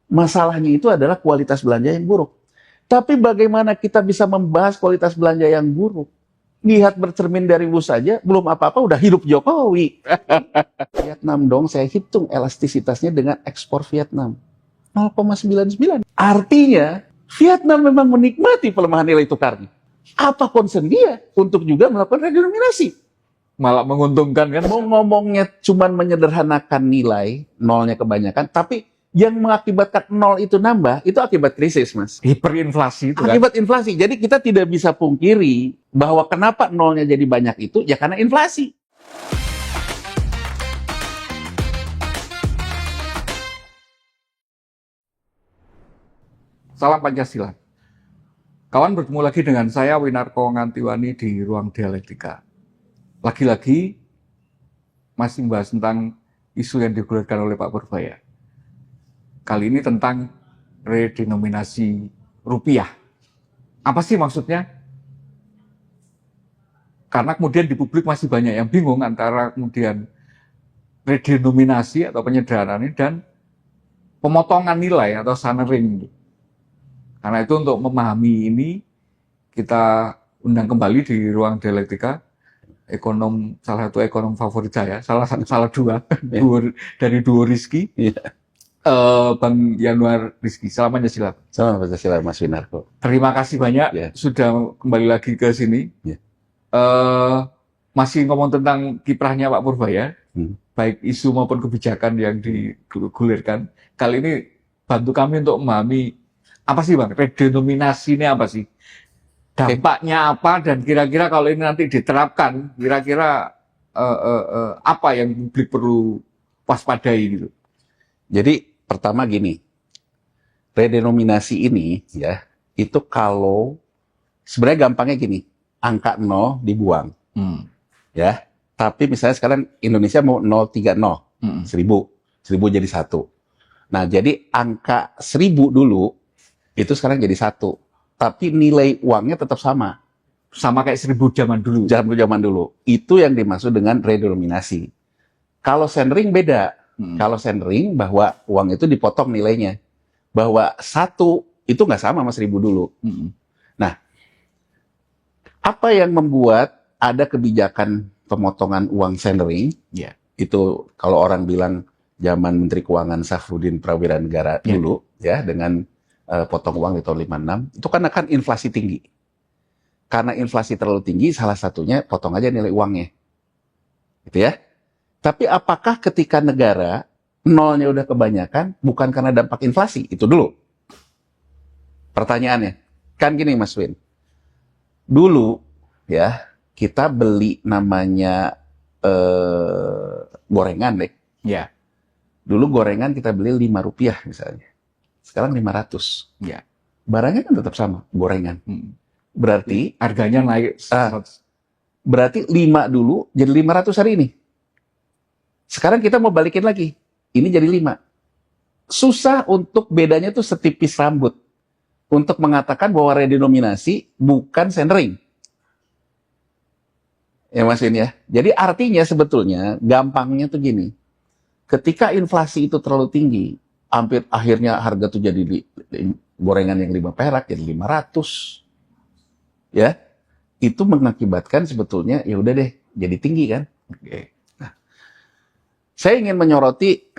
Masalahnya itu adalah kualitas belanja yang buruk. Tapi bagaimana kita bisa membahas kualitas belanja yang buruk? Lihat bercermin dari bus saja, belum apa-apa udah hidup Jokowi. Vietnam dong, saya hitung elastisitasnya dengan ekspor Vietnam. 0,99. Artinya, Vietnam memang menikmati pelemahan nilai tukarnya. Apa concern dia untuk juga melakukan redenominasi? Malah menguntungkan kan? Mau ngomongnya cuman menyederhanakan nilai, nolnya kebanyakan, tapi yang mengakibatkan nol itu nambah, itu akibat krisis, Mas. Hiperinflasi itu kan? Akibat inflasi. Jadi kita tidak bisa pungkiri bahwa kenapa nolnya jadi banyak itu, ya karena inflasi. Salam Pancasila. Kawan, bertemu lagi dengan saya, Winarko Ngantiwani di Ruang Dialektika. Lagi-lagi masih membahas tentang isu yang digulirkan oleh Pak Purbaya. Kali ini tentang redenominasi rupiah. Apa sih maksudnya? Karena kemudian di publik masih banyak yang bingung antara kemudian redenominasi atau penyederhanaan ini dan pemotongan nilai atau sunering. Karena itu untuk memahami ini, kita undang kembali di Ruang Dialektika salah satu ekonom favorit saya, salah dua dari duo Rizky, Bang Yanuar Rizky. Salam Pancasila. Salam Pancasila, Mas Winarko. Terima kasih banyak sudah kembali lagi ke sini. Masih ngomong tentang kiprahnya Pak Purbaya, baik isu maupun kebijakan yang digulirkan. Kali ini bantu kami untuk memahami apa sih Bang, redenominasi ini apa sih? Dampaknya apa dan kira-kira kalau ini nanti diterapkan, kira-kira apa yang publik perlu waspadai gitu? Jadi pertama gini, redenominasi ini ya, itu kalau sebenarnya gampangnya gini, angka 0 dibuang. Ya. Tapi misalnya sekarang Indonesia mau 030, 1000 jadi 1. Nah, jadi angka 1000 dulu itu sekarang jadi 1. Tapi nilai uangnya tetap sama. Sama kayak 1000 zaman dulu. Zaman dulu. Itu yang dimaksud dengan redenominasi. Kalau centering beda. Kalau centering bahwa uang itu dipotong nilainya. Bahwa 1 itu nggak sama sama 1000 dulu. Nah, apa yang membuat ada kebijakan pemotongan uang centering? Itu kalau orang bilang zaman Menteri Keuangan Safrudin Prawira Negara dulu, ya, dengan potong uang di tahun 56, itu karena kan inflasi tinggi. Karena inflasi terlalu tinggi, salah satunya potong aja nilai uangnya. Gitu ya. Tapi apakah ketika negara nolnya udah kebanyakan, bukan karena dampak inflasi? Itu dulu. Pertanyaannya. Kan gini Mas Win. Dulu, ya, kita beli namanya gorengan deh. Ya. Dulu gorengan kita beli Rp5 misalnya. Sekarang 500. Ya. Barangnya kan tetap sama, gorengan. Berarti harganya naik. Berarti 5 dulu jadi 500 hari ini. Sekarang kita mau balikin lagi. Ini jadi 5. Susah untuk bedanya tuh setipis rambut. Untuk mengatakan bahwa redenominasi bukan centering. Ya Mas Win ya. Jadi artinya sebetulnya gampangnya tuh gini. Ketika inflasi itu terlalu tinggi, hampir akhirnya harga tuh jadi gorengan yang 5 perak jadi 500. Ya. Itu mengakibatkan sebetulnya ya udah deh jadi tinggi kan. Nah, saya ingin menyoroti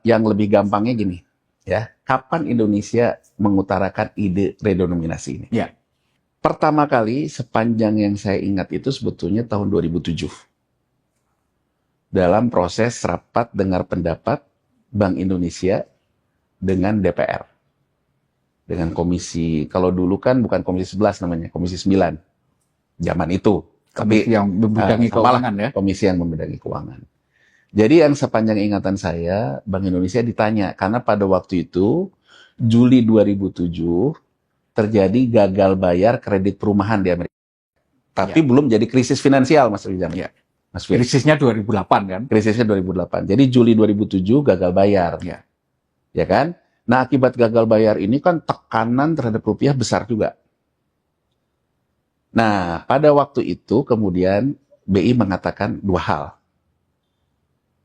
yang lebih gampangnya gini, ya. Kapan Indonesia mengutarakan ide redenominasi ini? Ya. Pertama kali sepanjang yang saya ingat itu sebetulnya tahun 2007. Dalam proses rapat dengar pendapat Bank Indonesia dengan DPR. Dengan komisi, kalau dulu kan bukan komisi 11 namanya, komisi 9. Zaman itu. Komisi yang membidangi keuangan ya? Komisi yang membidangi keuangan. Jadi yang sepanjang ingatan saya, Bank Indonesia ditanya, karena pada waktu itu, Juli 2007, terjadi gagal bayar kredit perumahan di Amerika. Tapi belum jadi krisis finansial, Mas Rizal. Ya. Krisisnya 2008 kan? Krisisnya 2008. Jadi Juli 2007 gagal bayar. Ya kan? Nah, akibat gagal bayar ini kan tekanan terhadap rupiah besar juga. Nah, pada waktu itu kemudian BI mengatakan 2 hal.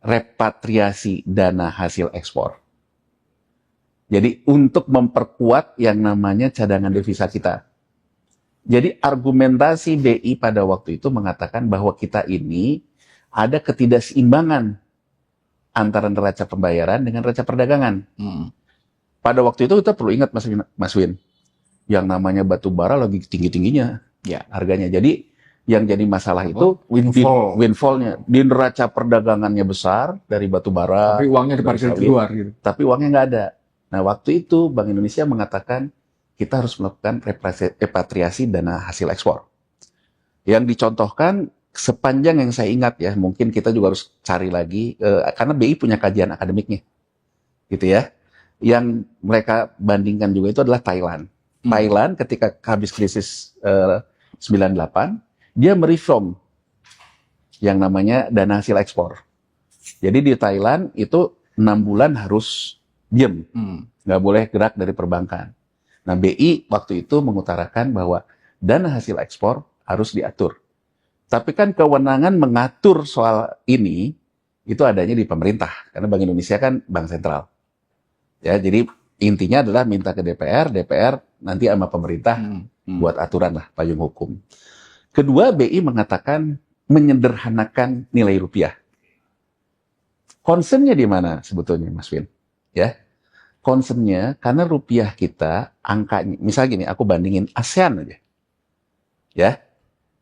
Repatriasi dana hasil ekspor. Jadi untuk memperkuat yang namanya cadangan devisa kita. Jadi argumentasi BI pada waktu itu mengatakan bahwa kita ini ada ketidakseimbangan antara neraca pembayaran dengan neraca perdagangan. Pada waktu itu kita perlu ingat Mas Win, yang namanya batu bara lagi tinggi-tingginya Ya. harganya. Jadi yang jadi masalah itu windfall-nya. Di neraca perdagangannya besar dari batu bara, Tapi uangnya diparkir di luar gitu. tapi uangnya nggak ada. Nah, waktu itu Bank Indonesia mengatakan kita harus melakukan repatriasi dana hasil ekspor. Yang dicontohkan sepanjang yang saya ingat ya, mungkin kita juga harus cari lagi, karena BI punya kajian akademiknya, gitu ya. Yang mereka bandingkan juga itu adalah Thailand. Thailand ketika habis krisis 98, dia mereform yang namanya dana hasil ekspor. Jadi di Thailand itu 6 bulan harus diem, nggak boleh gerak dari perbankan. Nah, BI waktu itu mengutarakan bahwa dana hasil ekspor harus diatur. Tapi kan kewenangan mengatur soal ini itu adanya di pemerintah, karena Bank Indonesia kan bank sentral. Ya, jadi intinya adalah minta ke DPR, DPR nanti sama pemerintah buat aturan lah, payung hukum. Kedua, BI mengatakan menyederhanakan nilai rupiah. Concernnya di mana sebetulnya, Mas Win? Ya, concernnya karena rupiah kita angkanya, misalnya gini, aku bandingin ASEAN aja, ya,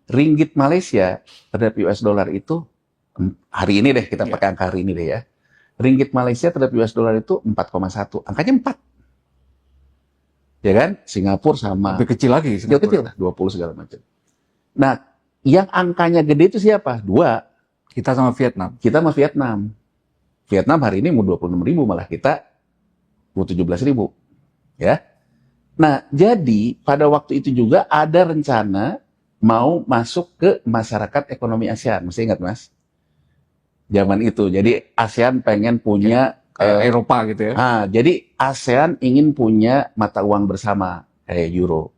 ringgit Malaysia terhadap US dollar itu hari ini deh, kita pakai angka hari ini deh ya, ringgit Malaysia terhadap US dollar itu 4,1, angkanya 4, ya kan? Singapura sama, lebih kecil lagi, kecil lah, 20 segala macam. Nah, yang angkanya gede itu siapa? 2. Kita sama Vietnam. Kita sama Vietnam. Vietnam hari ini mau 26.000, malah kita mau 17.000. Ya. Nah, jadi pada waktu itu juga ada rencana mau masuk ke masyarakat ekonomi ASEAN. Mesti ingat, Mas. Zaman itu. Jadi ASEAN pengen punya Eropa gitu ya. Jadi ASEAN ingin punya mata uang bersama kayak euro.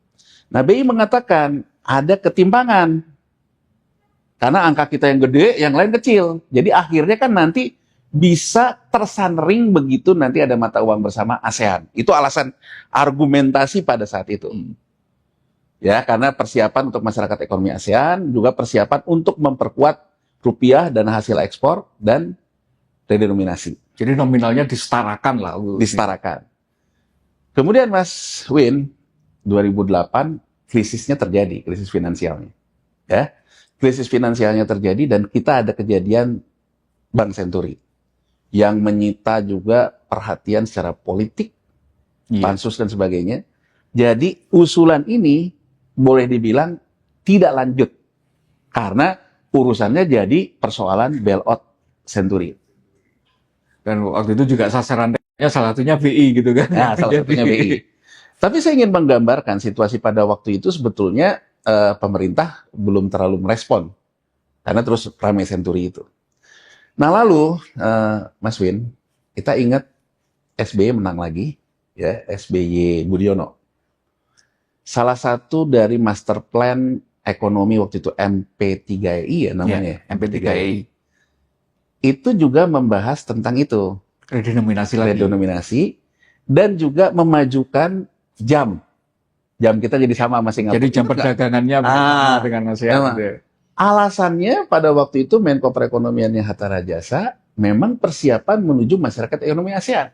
Nah, BI mengatakan ada ketimpangan. Karena angka kita yang gede, yang lain kecil. Jadi akhirnya kan nanti bisa tersandering begitu nanti ada mata uang bersama ASEAN. Itu alasan argumentasi pada saat itu. Ya, karena persiapan untuk masyarakat ekonomi ASEAN, juga persiapan untuk memperkuat rupiah dan hasil ekspor dan redenominasi. Jadi nominalnya disetarakan lah. Disetarakan. Kemudian Mas Win, 2008 krisisnya terjadi, krisis finansialnya. Ya, krisis finansialnya terjadi dan kita ada kejadian Bank Senturi yang menyita juga perhatian secara politik, pansus dan sebagainya. Jadi usulan ini boleh dibilang tidak lanjut karena urusannya jadi persoalan bailout Senturi. Dan waktu itu juga sasarannya salah satunya BI gitu kan. Nah, salah satunya BI. Tapi saya ingin menggambarkan situasi pada waktu itu sebetulnya pemerintah belum terlalu merespon karena terus ramai Senturi itu. Nah, lalu Mas Win, kita ingat SBY menang lagi, ya, SBY Budiono. Salah satu dari master plan ekonomi waktu itu MP3I ya namanya. Ya, MP3I. Itu juga membahas tentang itu. Redenominasi lagi. Redenominasi dan juga memajukan jam. Jam kita jadi sama sama Singapura. Jadi jam perdagangannya dengan ASEAN. Gitu. Alasannya pada waktu itu Menko Perekonomiannya Hatta Rajasa memang persiapan menuju masyarakat ekonomi ASEAN.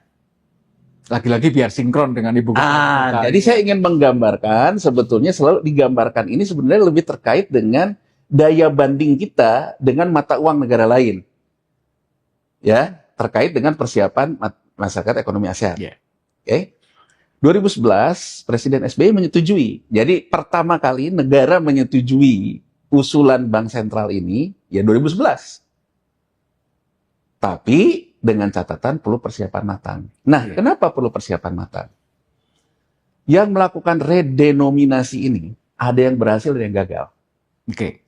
Lagi-lagi biar sinkron dengan ibu kota. Jadi saya ingin menggambarkan, sebetulnya selalu digambarkan ini sebenarnya lebih terkait dengan daya banding kita dengan mata uang negara lain. Ya, terkait dengan persiapan masyarakat ekonomi ASEAN. Yeah. Oke. 2011 Presiden SBY menyetujui. Jadi pertama kali negara menyetujui usulan Bank Sentral ini ya 2011. Tapi dengan catatan perlu persiapan matang. Nah, kenapa perlu persiapan matang? Yang melakukan redenominasi ini ada yang berhasil dan yang gagal. Oke.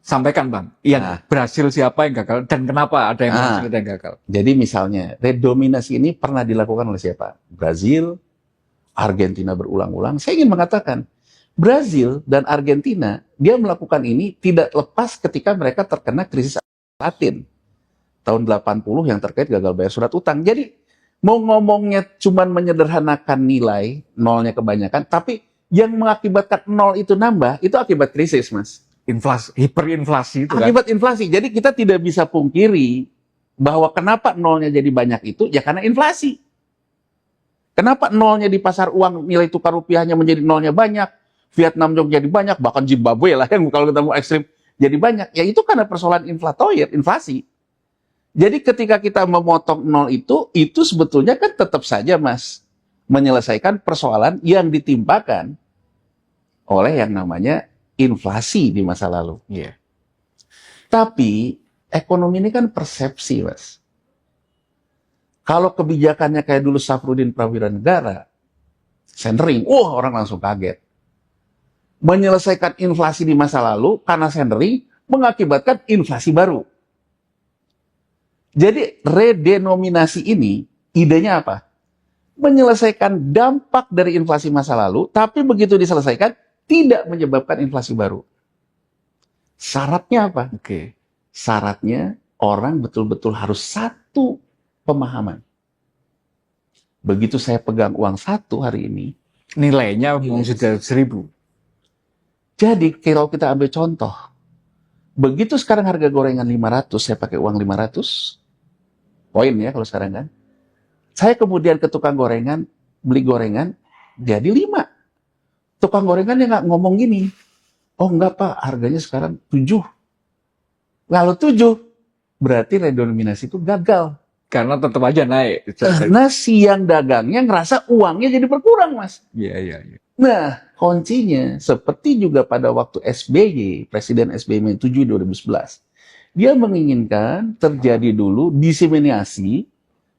Sampaikan Bang, yang berhasil siapa yang gagal dan kenapa ada yang berhasil dan yang gagal. Jadi misalnya, redenominasi ini pernah dilakukan oleh siapa? Brazil, Argentina berulang-ulang. Saya ingin mengatakan, Brazil dan Argentina, dia melakukan ini tidak lepas ketika mereka terkena krisis Latin tahun 80 yang terkait gagal bayar surat utang. Jadi Mau ngomongnya cuman menyederhanakan nilai, nolnya kebanyakan, tapi yang mengakibatkan nol itu nambah, itu akibat krisis, Mas. Inflasi, hiperinflasi itu kan. Akibat inflasi. Jadi kita tidak bisa pungkiri bahwa kenapa nolnya jadi banyak itu, ya karena inflasi. Kenapa nolnya di pasar uang, nilai tukar rupiahnya menjadi nolnya banyak, Vietnam juga jadi banyak, bahkan Zimbabwe lah yang kalau kita mau ekstrim jadi banyak. Ya itu karena persoalan inflatoid, inflasi. Jadi ketika kita memotong nol itu sebetulnya kan tetap saja, Mas, menyelesaikan persoalan yang ditimpakan oleh yang namanya inflasi di masa lalu. Iya. Tapi ekonomi ini kan persepsi, Mas. Kalau kebijakannya kayak dulu Safrudin Prawira Negara, centering, orang langsung kaget. Menyelesaikan inflasi di masa lalu karena centering mengakibatkan inflasi baru. Jadi redenominasi ini idenya apa? Menyelesaikan dampak dari inflasi masa lalu, tapi begitu diselesaikan tidak menyebabkan inflasi baru. Syaratnya apa? Oke. Syaratnya orang betul-betul harus satu pemahaman. Begitu saya pegang uang 1 hari ini, Nilainya sudah 1.000. jadi kalau kita ambil contoh, begitu sekarang harga gorengan 500, saya pakai uang 500, poin ya kalau sekarang kan. Saya kemudian ke tukang gorengan, beli gorengan, jadi 5. Tukang gorengannya nggak ngomong gini, oh enggak Pak, harganya sekarang 7. Kalau 7, berarti redenominasi itu gagal. Karena tetap aja naik. Karena si yang dagangnya ngerasa uangnya jadi berkurang, Mas. Iya. Nah, kuncinya seperti juga pada waktu SBY, Presiden SBY menyetujui 2011. Dia menginginkan terjadi dulu diseminasi,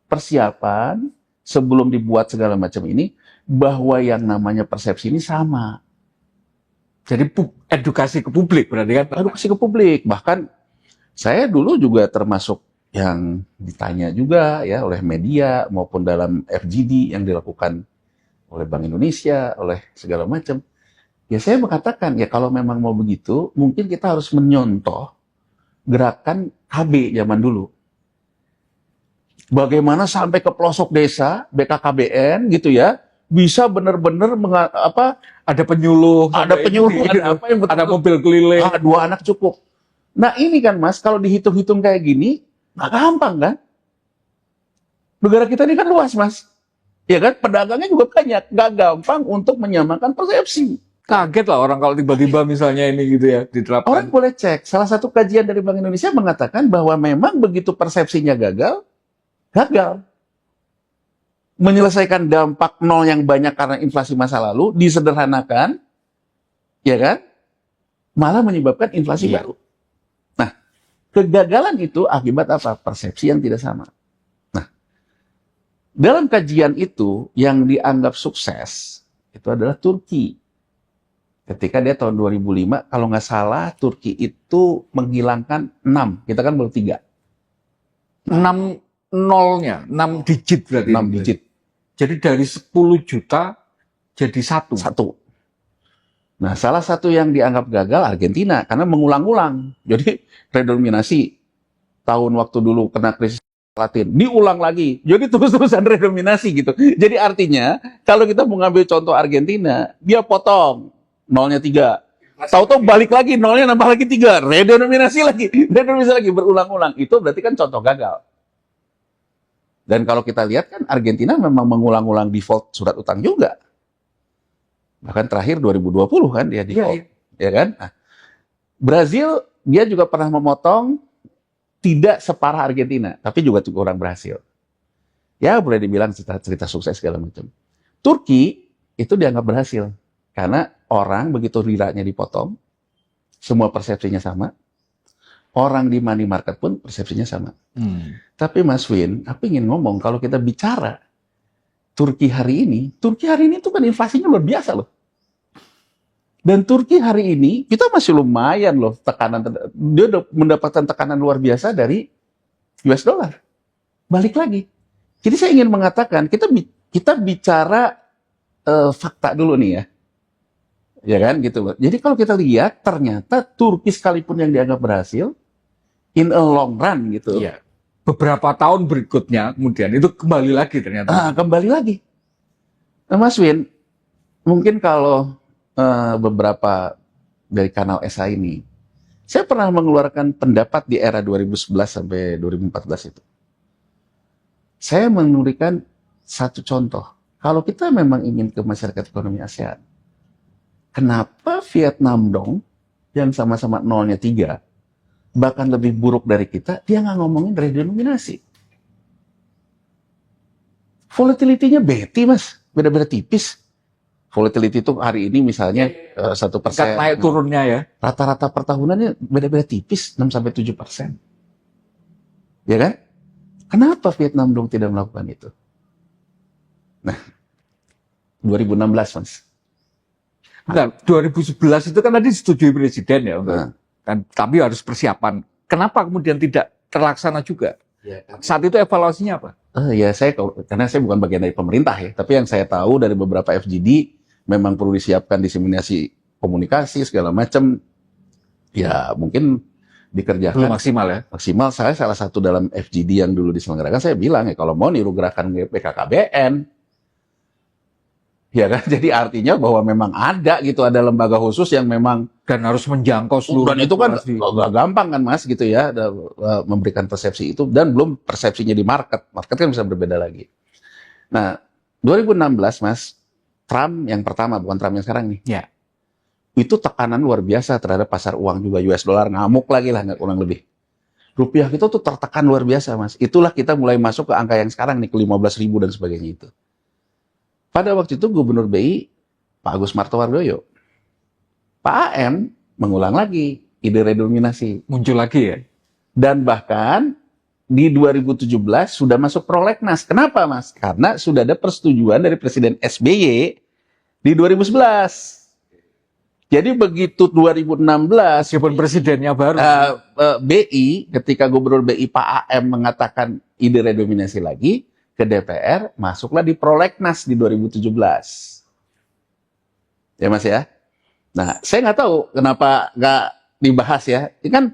persiapan, sebelum dibuat segala macam ini, bahwa yang namanya persepsi ini sama. Jadi edukasi ke publik berarti kan? Edukasi ke publik. Bahkan saya dulu juga termasuk yang ditanya juga ya oleh media maupun dalam FGD yang dilakukan oleh Bank Indonesia, oleh segala macam. Ya saya mengatakan, ya kalau memang mau begitu, mungkin kita harus menyontoh gerakan KB zaman dulu. Bagaimana sampai ke pelosok desa, BKKBN gitu ya, bisa benar-benar Ada penyuluh, ada penyuluh, ada apa yang betul, ada mobil keliling. 2 anak cukup. Nah ini kan Mas, kalau dihitung-hitung kayak gini, nggak gampang kan? Negara kita ini kan luas Mas. Ya kan, pedagangnya juga banyak. Nggak gampang untuk menyamakan persepsi. Kaget lah orang kalau tiba-tiba misalnya ini gitu ya diterapkan. Orang boleh cek, salah satu kajian dari Bank Indonesia mengatakan bahwa memang begitu persepsinya gagal. Menyelesaikan dampak nol yang banyak karena inflasi masa lalu, disederhanakan, ya kan? Malah menyebabkan inflasi baru. Nah, kegagalan itu akibat apa? Persepsi yang tidak sama. Nah, dalam kajian itu yang dianggap sukses, itu adalah Turki. Ketika dia tahun 2005, kalau nggak salah, Turki itu menghilangkan 6. Kita kan baru 3. 6 nolnya, 6 digit berarti. 6 digit. Jadi dari 10 juta jadi 1. Nah, salah satu yang dianggap gagal Argentina karena mengulang-ulang. Jadi redenominasi tahun waktu dulu kena krisis Latin diulang lagi. Jadi terus-terusan redenominasi gitu. Jadi artinya kalau kita mau ngambil contoh Argentina, dia potong nolnya 3. Tahu-tahu balik lagi nolnya nambah lagi 3. Redenominasi lagi berulang-ulang. Itu berarti kan contoh gagal. Dan kalau kita lihat kan Argentina memang mengulang-ulang default surat utang juga. Bahkan terakhir 2020 kan dia default. Ya kan? Nah, Brazil dia juga pernah memotong tidak separah Argentina, tapi juga kurang berhasil. Ya boleh dibilang cerita sukses segala macam. Turki itu dianggap berhasil. Karena orang begitu riranya dipotong, semua persepsinya sama. Orang di money market pun persepsinya sama. Tapi Mas Win, aku ingin ngomong kalau kita bicara Turki hari ini itu kan inflasinya luar biasa loh. Dan Turki hari ini kita masih lumayan loh dia udah mendapatkan tekanan luar biasa dari US dollar. Balik lagi. Jadi saya ingin mengatakan kita bicara fakta dulu nih ya. Ya kan gitu loh. Jadi kalau kita lihat ternyata Turki sekalipun yang dianggap berhasil in a long run gitu. Iya. beberapa tahun berikutnya kemudian itu kembali lagi ternyata. Kembali lagi. Nah, Mas Win, mungkin kalau beberapa dari kanal SA ini, saya pernah mengeluarkan pendapat di era 2011 sampai 2014 itu. Saya memberikan satu contoh. Kalau kita memang ingin ke masyarakat ekonomi ASEAN, kenapa Vietnam dong, yang sama-sama nolnya 3, bahkan lebih buruk dari kita, dia nggak ngomongin redenominasi. Volatility-nya beti, Mas. Beda-beda tipis. Volatility itu hari ini misalnya 1%. Tingkat naik turunnya ya. Rata-rata pertahunannya beda-beda tipis, 6-7%. Ya kan? Kenapa Vietnam dong tidak melakukan itu? Nah, 2016, Mas. Bentar, 2011 itu kan tadi disetujui presiden ya, kan, tapi harus persiapan. Kenapa kemudian tidak terlaksana juga? Ya, Saat itu evaluasinya apa? Ya karena saya bukan bagian dari pemerintah ya, tapi yang saya tahu dari beberapa FGD memang perlu disiapkan diseminasi komunikasi segala macam. Ya mungkin dikerjakan Belum maksimal ya. maksimal. Saya salah satu dalam FGD yang dulu diselenggarakan, saya bilang ya kalau mau niru gerakan BKKBN, ya kan. Jadi artinya bahwa memang ada gitu, ada lembaga khusus yang memang, Dan harus menjangkau seluruh. dan itu kan populasi. gak gampang kan Mas gitu ya, memberikan persepsi itu, dan belum persepsinya di market kan bisa berbeda lagi. Nah 2016 Mas, Trump yang pertama, bukan Trump yang sekarang nih, Ya. itu tekanan luar biasa terhadap pasar uang juga, US dollar ngamuk lagi lah, nggak kurang lebih. Rupiah kita tuh tertekan luar biasa Mas, itulah kita mulai masuk ke angka yang sekarang nih, ke 15.000 dan sebagainya itu. Pada waktu itu Gubernur BI Pak Agus Martowardoyo, Pak AM mengulang lagi ide redenominasi. Muncul lagi ya. Dan bahkan di 2017 sudah masuk prolegnas. Kenapa Mas? Karena sudah ada persetujuan dari Presiden SBY di 2011. Jadi begitu 2016, Meskipun presidennya baru. BI, ketika Gubernur BI Pak AM mengatakan ide redenominasi lagi, ke DPR, masuklah di prolegnas di 2017. Ya Mas ya? Nah, saya nggak tahu kenapa nggak dibahas ya. Ini kan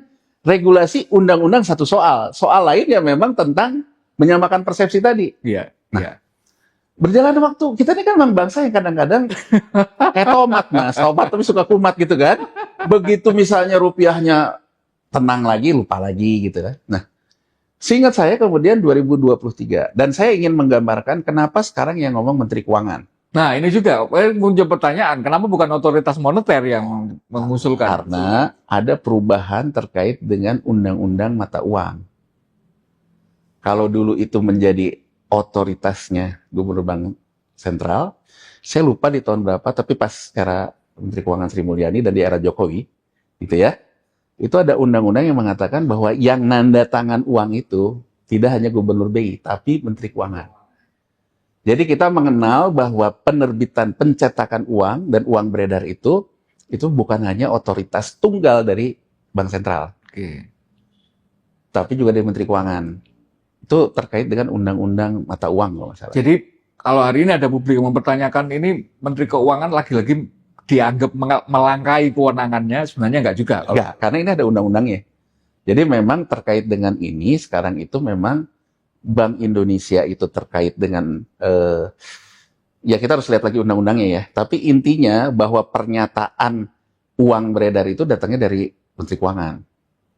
regulasi undang-undang satu soal. Soal lain ya memang tentang menyamakan persepsi tadi. Iya. Nah, Iya. berjalan waktu, kita ini kan memang bangsa yang kadang-kadang kayak tomat Mas. Tomat tapi suka kumat gitu kan. Begitu misalnya rupiahnya tenang lagi, lupa lagi gitu kan. Nah, seingat saya kemudian 2023. Dan saya ingin menggambarkan kenapa sekarang yang ngomong Menteri Keuangan. Nah, ini juga muncul pertanyaan, kenapa bukan otoritas moneter yang mengusulkan? Karena ada perubahan terkait dengan undang-undang mata uang. Kalau dulu itu menjadi otoritasnya Gubernur Bank Sentral, saya lupa di tahun berapa, tapi pas era Menteri Keuangan Sri Mulyani dan di era Jokowi, gitu ya, itu ada undang-undang yang mengatakan bahwa yang nanda tangan uang itu tidak hanya Gubernur BI, tapi Menteri Keuangan. Jadi kita mengenal bahwa penerbitan pencetakan uang dan uang beredar itu bukan hanya otoritas tunggal dari Bank Sentral, Oke. tapi juga dari Menteri Keuangan. Itu terkait dengan undang-undang mata uang kalau nggak salah. Jadi kalau hari ini ada publik yang mempertanyakan ini Menteri Keuangan lagi-lagi dianggap melangkai kewenangannya, sebenarnya enggak juga. Enggak, karena ini ada undang-undangnya. Jadi memang terkait dengan ini sekarang itu memang Bank Indonesia itu terkait dengan ya kita harus lihat lagi undang-undangnya ya. Tapi intinya bahwa pernyataan uang beredar itu datangnya dari Menteri Keuangan.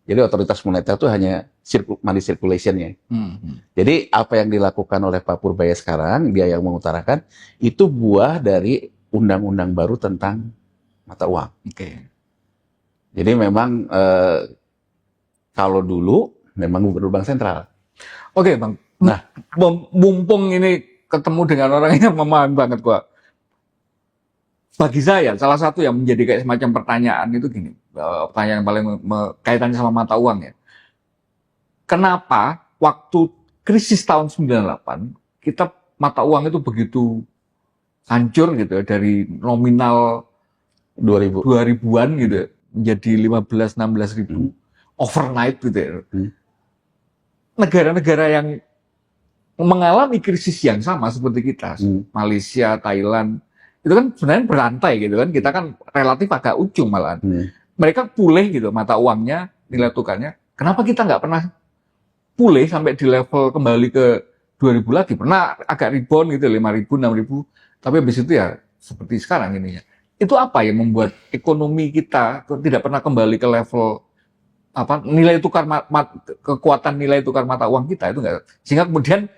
Jadi otoritas moneter itu hanya money circulation-nya. Jadi apa yang dilakukan oleh Pak Purbaya sekarang, dia yang mengutarakan, itu buah dari undang-undang baru tentang mata uang. Oke. Jadi memang kalau dulu memang Gubernur Bank Sentral. Oke, Bang. Nah, mumpung ini ketemu dengan orang yang memahami banget gua. Bagi saya, salah satu yang menjadi kayak semacam pertanyaan itu gini, pertanyaan yang paling kaitannya sama mata uang ya. Kenapa waktu krisis tahun 98, kita mata uang itu begitu hancur gitu ya, dari nominal 2000. 2000-an gitu ya, menjadi 15-16 ribu overnight gitu ya. Negara-negara yang mengalami krisis yang sama seperti kita, Malaysia, Thailand, itu kan sebenarnya berantai gitu kan, kita kan relatif agak ujung malahan. Mereka pulih gitu mata uangnya, nilai tukarnya. Kenapa kita nggak pernah pulih sampai di level kembali ke 2000 lagi. Pernah agak rebound gitu, 5.000, 6.000. Tapi habis itu ya seperti sekarang ininya. Itu apa yang membuat ekonomi kita tidak pernah kembali ke level apa nilai tukar kekuatan nilai tukar mata uang kita itu enggak. Sehingga kemudian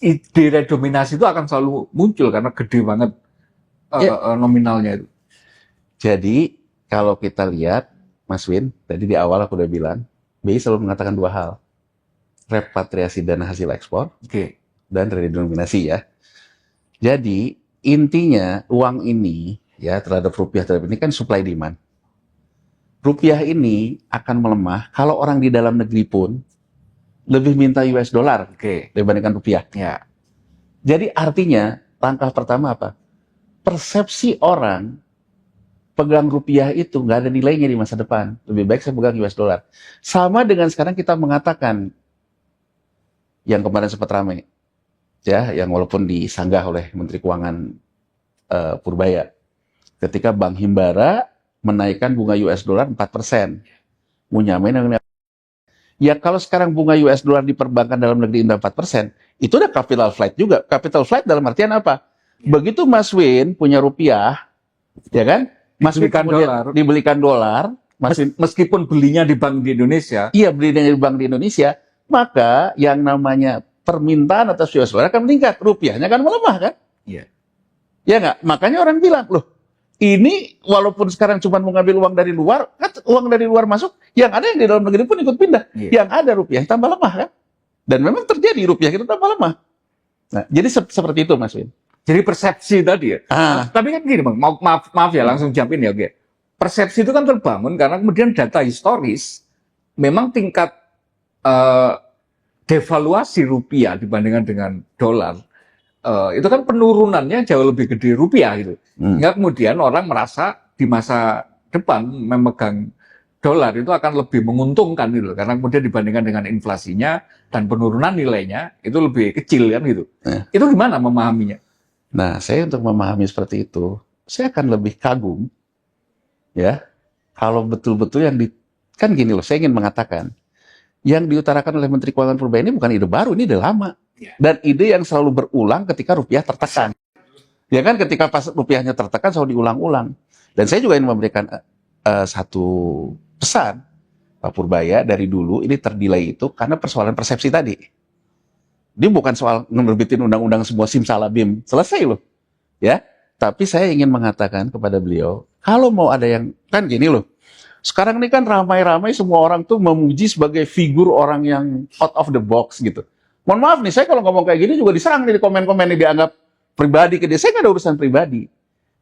ide redominasi itu akan selalu muncul karena gede banget nominalnya itu. Jadi kalau kita lihat, Mas Win, tadi di awal aku udah bilang, BI selalu mengatakan dua hal. Repatriasi dana hasil ekspor, Oke. dan redenominasi ya. Jadi intinya uang ini ya terhadap rupiah terhadap ini kan supply demand. Rupiah ini akan melemah kalau orang di dalam negeri pun lebih minta US dollar dibandingkan rupiah. Ya. Jadi artinya langkah pertama apa? Persepsi orang pegang rupiah itu nggak ada nilainya di masa depan. Lebih baik saya pegang US dollar. Sama dengan sekarang kita mengatakan yang kemarin sempat ramai, ya, yang walaupun disanggah oleh Menteri Keuangan Purbaya, ketika Bank Himbara menaikkan bunga US dollar 4%. Mau nyamain dengan ya kalau sekarang bunga US dollar di perbankan dalam negeri udah 4%, itu udah capital flight juga. Capital flight dalam artian apa? Begitu Mas Win punya rupiah, ya kan? Mas Win dibelikan dolar, meskipun belinya di bank di Indonesia. Iya, belinya di bank di Indonesia, maka yang namanya permintaan atas US dollar akan meningkat, rupiahnya akan melemah kan? Iya. Ya nggak? Makanya orang bilang, loh, ini walaupun sekarang cuma mengambil uang dari luar, kan uang dari luar masuk, yang ada yang di dalam negeri pun ikut pindah. Iya. Yang ada rupiah tambah lemah kan? Dan memang terjadi rupiah kita tambah lemah. Nah, jadi seperti itu Mas Win. Jadi persepsi tadi ya. Tapi kan gini Bang, maaf ya langsung jawabin ya, oke. Persepsi itu kan terbangun karena kemudian data historis memang tingkat devaluasi rupiah dibandingkan dengan dolar itu kan penurunannya jauh lebih gede rupiah gitu. Hingga kemudian orang merasa di masa depan memegang dolar itu akan lebih menguntungkan gitu, karena kemudian dibandingkan dengan inflasinya dan penurunan nilainya itu lebih kecil kan gitu. Itu gimana memahaminya? Nah, saya untuk memahami seperti itu, saya akan lebih kagum ya kalau betul-betul yang kan gini loh, saya ingin mengatakan yang diutarakan oleh Menteri Keuangan Purbaya ini bukan ide baru, ini udah lama. Dan ide yang selalu berulang ketika rupiah tertekan. Ya kan, ketika pas rupiahnya tertekan selalu diulang-ulang. Dan saya juga ingin memberikan satu pesan, Pak Purbaya, dari dulu ini terdelay itu karena persoalan persepsi tadi. Dia bukan soal menerbitin undang-undang semua simsalabim, selesai loh. Ya, tapi saya ingin mengatakan kepada beliau, kalau mau ada yang, kan gini loh, sekarang ini kan ramai-ramai semua orang tuh memuji sebagai figur orang yang out of the box gitu. Mohon maaf nih, saya kalau ngomong kayak gini juga diserang nih di komen-komen nih, dianggap pribadi ke dia. Saya nggak ada urusan pribadi.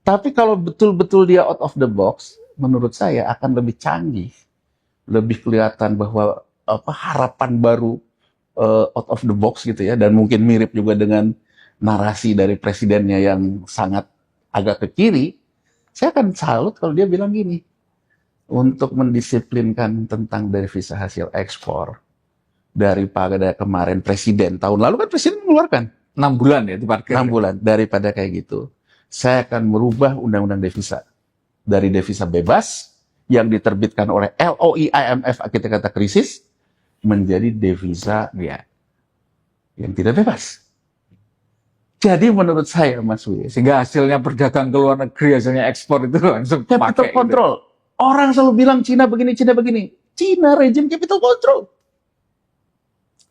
Tapi kalau betul-betul dia out of the box, menurut saya akan lebih canggih. Lebih kelihatan bahwa harapan baru out of the box gitu ya. Dan mungkin mirip juga dengan narasi dari presidennya yang sangat agak ke kiri. Saya akan salut kalau dia bilang gini. Untuk mendisiplinkan tentang devisa hasil ekspor. Daripada kemarin presiden, tahun lalu kan presiden mengeluarkan 6 bulan ya diparkir. 6 bulan, daripada kayak gitu. Saya akan merubah undang-undang devisa. Dari devisa bebas yang diterbitkan oleh LOI IMF ketika kata krisis, menjadi devisa yang tidak bebas. Jadi menurut saya Mas Wi, sehingga hasilnya berdagang ke luar negeri, hasilnya ekspor itu langsung capital control. Gitu. Orang selalu bilang Cina begini, Cina begini. Cina rejim capital control.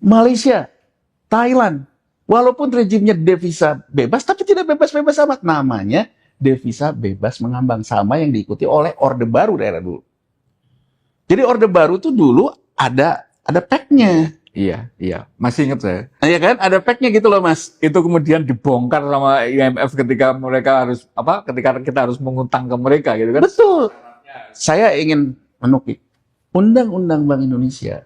Malaysia, Thailand, walaupun rejimnya devisa bebas, tapi tidak bebas-bebas amat. Namanya devisa bebas mengambang, sama yang diikuti oleh Orde Baru daerah dulu. Jadi Orde Baru tuh dulu ada pack-nya. Iya, masih ingat saya. Iya kan, ada pack-nya gitu loh Mas. Itu kemudian dibongkar sama IMF ketika mereka harus ketika kita harus mengutang ke mereka gitu kan. Betul. Saya ingin menukik Undang-Undang Bank Indonesia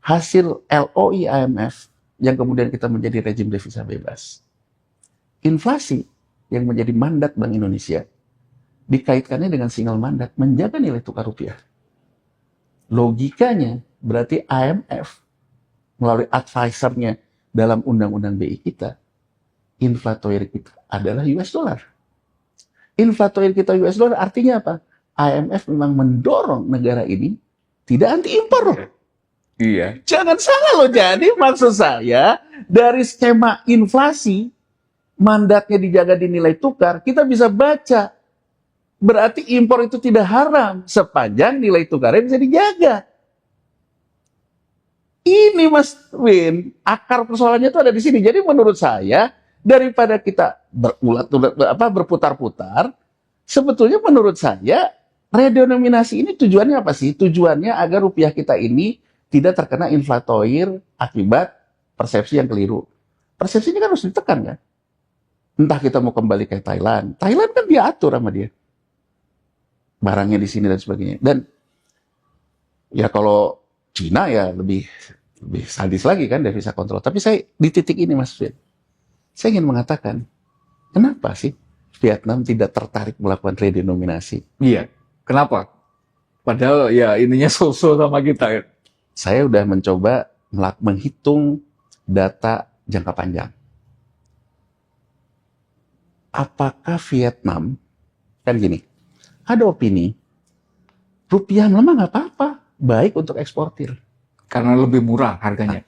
hasil LOI IMF yang kemudian kita menjadi rejim devisa bebas. Inflasi yang menjadi mandat Bank Indonesia dikaitkannya dengan single mandat menjaga nilai tukar rupiah. Logikanya berarti IMF melalui advisernya dalam undang-undang BI kita, inflatoir kita adalah US dollar. Inflatoir kita US dollar artinya apa? IMF memang mendorong negara ini tidak anti impor loh. Iya. Jangan salah loh. Jadi maksud saya dari skema inflasi mandatnya dijaga di nilai tukar, kita bisa baca berarti impor itu tidak haram sepanjang nilai tukarnya bisa dijaga. Ini Mas Win, akar persoalannya itu ada di sini. Jadi menurut saya daripada kita berputar-putar, sebetulnya menurut saya redenominasi ini tujuannya apa sih? Tujuannya agar rupiah kita ini tidak terkena inflatoir akibat persepsi yang keliru. Persepsinya kan harus ditekan kan? Entah kita mau kembali ke Thailand. Thailand kan dia atur sama dia. Barangnya di sini dan sebagainya. Dan ya kalau Cina ya lebih sadis lagi kan devisa kontrol. Tapi saya di titik ini Mas Fiat, saya ingin mengatakan, kenapa sih Vietnam tidak tertarik melakukan redenominasi? Iya. Kenapa? Padahal ya ininya so-so sama kita. Saya udah mencoba menghitung data jangka panjang. Apakah Vietnam, kan gini, ada opini, rupiah melemah nggak apa-apa, baik untuk eksportir. Karena lebih murah harganya.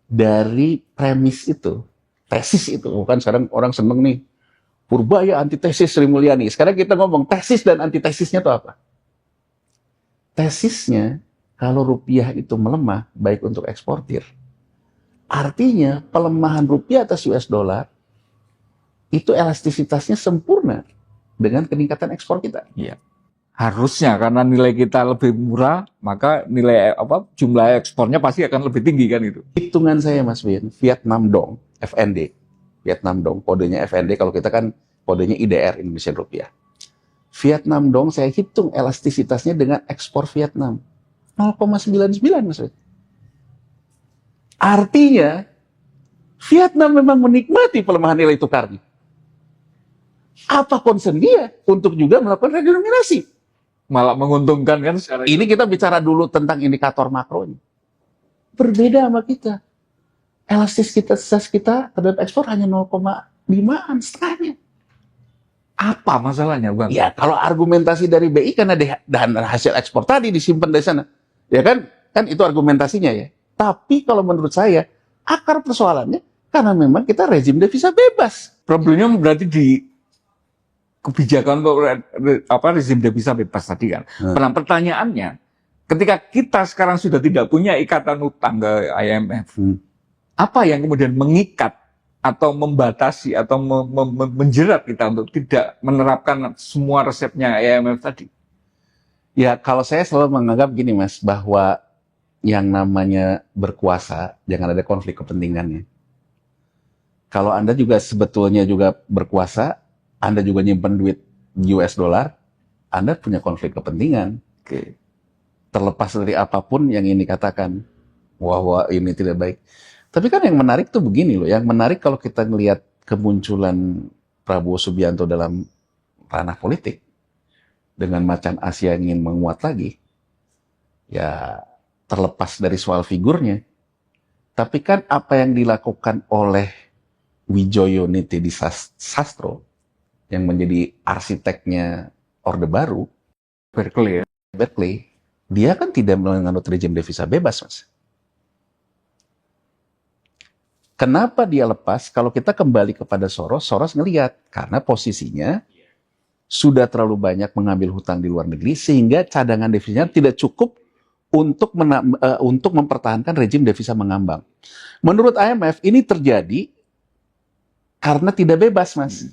Dari premis itu, tesis itu, bukan sekarang orang seneng nih, Purbaya antitesis Sri Mulyani. Sekarang kita ngomong tesis dan antitesisnya itu apa? Tesisnya, kalau rupiah itu melemah, baik untuk eksportir. Artinya, pelemahan rupiah atas US dollar, itu elastisitasnya sempurna dengan peningkatan ekspor kita. Iya. Harusnya karena nilai kita lebih murah, maka nilai jumlah ekspornya pasti akan lebih tinggi kan itu. Hitungan saya Mas Win, Vietnam Dong, FND. Vietnam Dong, kodenya FND, kalau kita kan kodenya IDR, Indonesian Rupiah. Vietnam Dong saya hitung elastisitasnya dengan ekspor Vietnam. 0,99 Mas Win. Artinya Vietnam memang menikmati pelemahan nilai tukarnya. Apa concern dia untuk juga melakukan redenominasi? Malah menguntungkan kan secara Ini kita bicara dulu tentang indikator makronya. Berbeda sama kita. Elastisitas kita terhadap ekspor hanya 0,5-an, setengahnya. apa masalahnya, Bang? Ya, kalau argumentasi dari BI karena dan hasil ekspor tadi disimpan di sana. Ya kan? Kan itu argumentasinya ya. Tapi kalau menurut saya, akar persoalannya karena memang kita rezim devisa bebas. Problemnya berarti di kebijakan rezim devisa bebas tadi kan. Nah, pertanyaannya, ketika kita sekarang sudah tidak punya ikatan utang ke IMF, apa yang kemudian mengikat atau membatasi atau menjerat kita untuk tidak menerapkan semua resepnya IMF tadi? Ya, kalau saya selalu menganggap gini Mas, bahwa yang namanya berkuasa, jangan ada konflik kepentingannya. Kalau Anda juga sebetulnya juga berkuasa, Anda juga nyimpen duit US dollar, Anda punya konflik kepentingan. Oke. Terlepas dari apapun yang ini katakan, wah ini tidak baik. Tapi kan yang menarik tuh begini loh, yang menarik kalau kita ngelihat kemunculan Prabowo Subianto dalam ranah politik, dengan macan Asia yang ingin menguat lagi, ya terlepas dari soal figurnya, tapi kan apa yang dilakukan oleh Wijoyo Nitidi Sastro, yang menjadi arsiteknya Orde Baru, Berkeley, dia kan tidak menganut rezim devisa bebas, Mas. Kenapa dia lepas? Kalau kita kembali kepada Soros ngelihat, karena posisinya sudah terlalu banyak mengambil hutang di luar negeri, sehingga cadangan devisanya tidak cukup untuk mempertahankan rezim devisa mengambang. Menurut IMF, ini terjadi karena tidak bebas, Mas.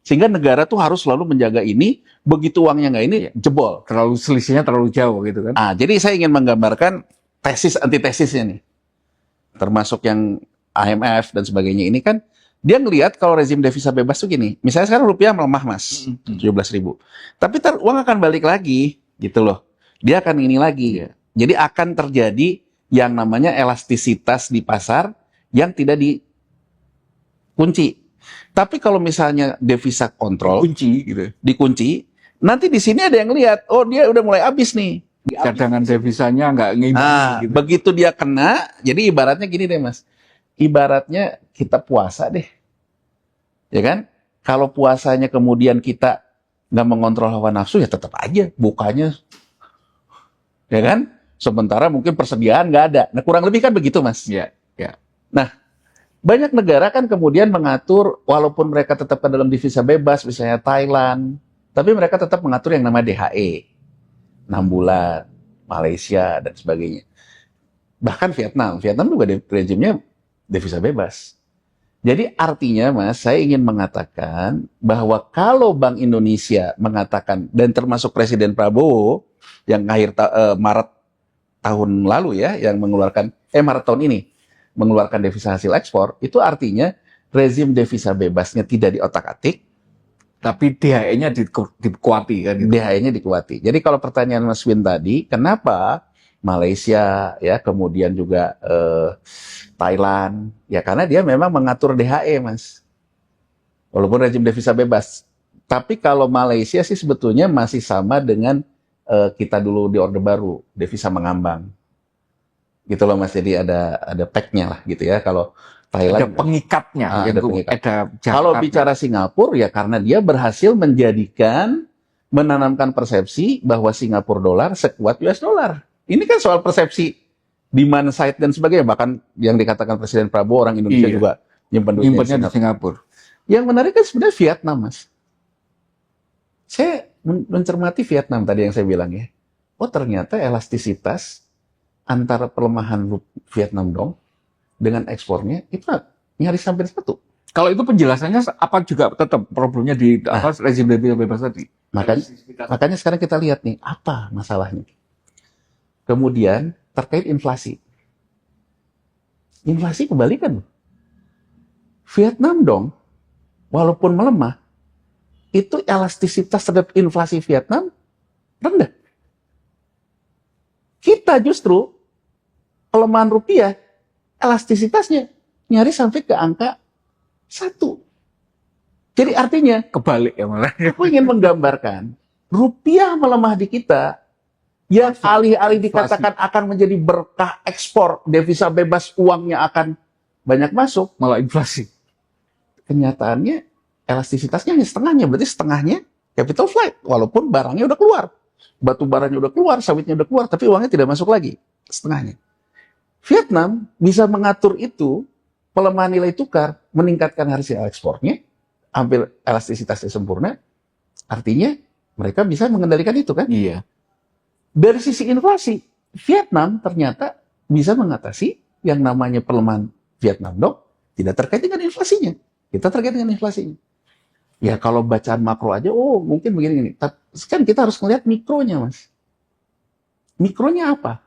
Sehingga negara tuh harus selalu menjaga ini, begitu uangnya nggak ini, jebol. Selisihnya terlalu jauh gitu kan. Jadi saya ingin menggambarkan tesis antitesisnya nih. Termasuk yang IMF dan sebagainya ini kan, dia ngelihat kalau rezim devisa bebas tuh gini, misalnya sekarang rupiah melemah Mas, 17.000. Tapi uang akan balik lagi, gitu loh. Dia akan ini lagi. Jadi akan terjadi yang namanya elastisitas di pasar yang tidak dikunci. Tapi kalau misalnya devisa kontrol dikunci, nanti di sini ada yang lihat, oh dia udah mulai habis nih. Cadangan devisanya nggak ngimbang. Gitu. Begitu dia kena, jadi ibaratnya gini deh Mas. Ibaratnya kita puasa deh, ya kan? Kalau puasanya kemudian kita nggak mengontrol hawa nafsu, ya tetap aja bukanya, ya kan? Sementara mungkin persediaan nggak ada. Nah, kurang lebih kan begitu, Mas. Ya, ya. Nah, banyak negara kan kemudian mengatur, walaupun mereka tetap ke dalam divisa bebas, misalnya Thailand, tapi mereka tetap mengatur yang nama DHE, 6 bulan, Malaysia, dan sebagainya. Bahkan Vietnam juga rejimnya devisa bebas. Jadi artinya, Mas, saya ingin mengatakan bahwa kalau Bank Indonesia mengatakan, dan termasuk Presiden Prabowo yang Maret tahun lalu ya, yang mengeluarkan Maret tahun ini mengeluarkan devisa hasil ekspor, itu artinya rezim devisa bebasnya tidak diotak-atik, Tapi DHE-nya dikuati kan gitu. DHE-nya dikuati. Jadi kalau pertanyaan Mas Win tadi, kenapa Malaysia ya, kemudian juga Thailand, ya karena dia memang mengatur DHE, Mas. Walaupun rezim devisa bebas. Tapi kalau Malaysia sih sebetulnya masih sama dengan kita dulu di Orde Baru, devisa mengambang. Gitu loh, Mas. Jadi ada pack-nya lah gitu ya. Kalau Thailand Ada pengikatnya, ada pengikat. ada Kalau jakatnya. bicara Singapura ya karena dia berhasil menanamkan persepsi bahwa Singapura dolar sekuat US dollar. Ini kan soal persepsi demand side dan sebagainya. Bahkan yang dikatakan Presiden Prabowo, orang Indonesia Iya. juga nyimpan duitnya di Nyimpennya di Singapura. Singapura. Yang menarik kan sebenarnya Vietnam, Mas. Saya mencermati Vietnam tadi yang saya bilang ya. Oh, ternyata elastisitas antara pelemahan Vietnam dong dengan ekspornya itu nyaris hampir satu. Kalau itu penjelasannya apa juga tetap problemnya di rezim devisa bebas tadi? Makanya sekarang kita lihat nih, apa masalahnya. Kemudian terkait inflasi. Inflasi kebalikan. Vietnam dong, walaupun melemah, itu elastisitas terhadap inflasi Vietnam rendah. Kita justru pelemahan rupiah, elastisitasnya nyaris sampai ke angka 1. Jadi artinya, Kebalik ya malah. aku ingin menggambarkan, rupiah melemah di kita, yang alih-alih dikatakan akan menjadi berkah ekspor, devisa bebas, uangnya akan banyak masuk, Malah inflasi. kenyataannya elastisitasnya hanya setengahnya, berarti setengahnya capital flight, walaupun barangnya udah keluar, batu baranya udah keluar, sawitnya udah keluar, tapi uangnya tidak masuk lagi, setengahnya. Vietnam bisa mengatur itu, pelemahan nilai tukar, meningkatkan hasil ekspornya, hampir elastisitasnya sempurna, artinya mereka bisa mengendalikan itu kan. Iya. Dari sisi inflasi, Vietnam ternyata bisa mengatasi yang namanya pelemahan Vietnam dong, tidak terkait dengan inflasinya. Kita terkait dengan inflasinya. Ya kalau bacaan makro aja, oh mungkin begini-gini. Tapi kan kita harus melihat mikronya, Mas. Mikronya apa?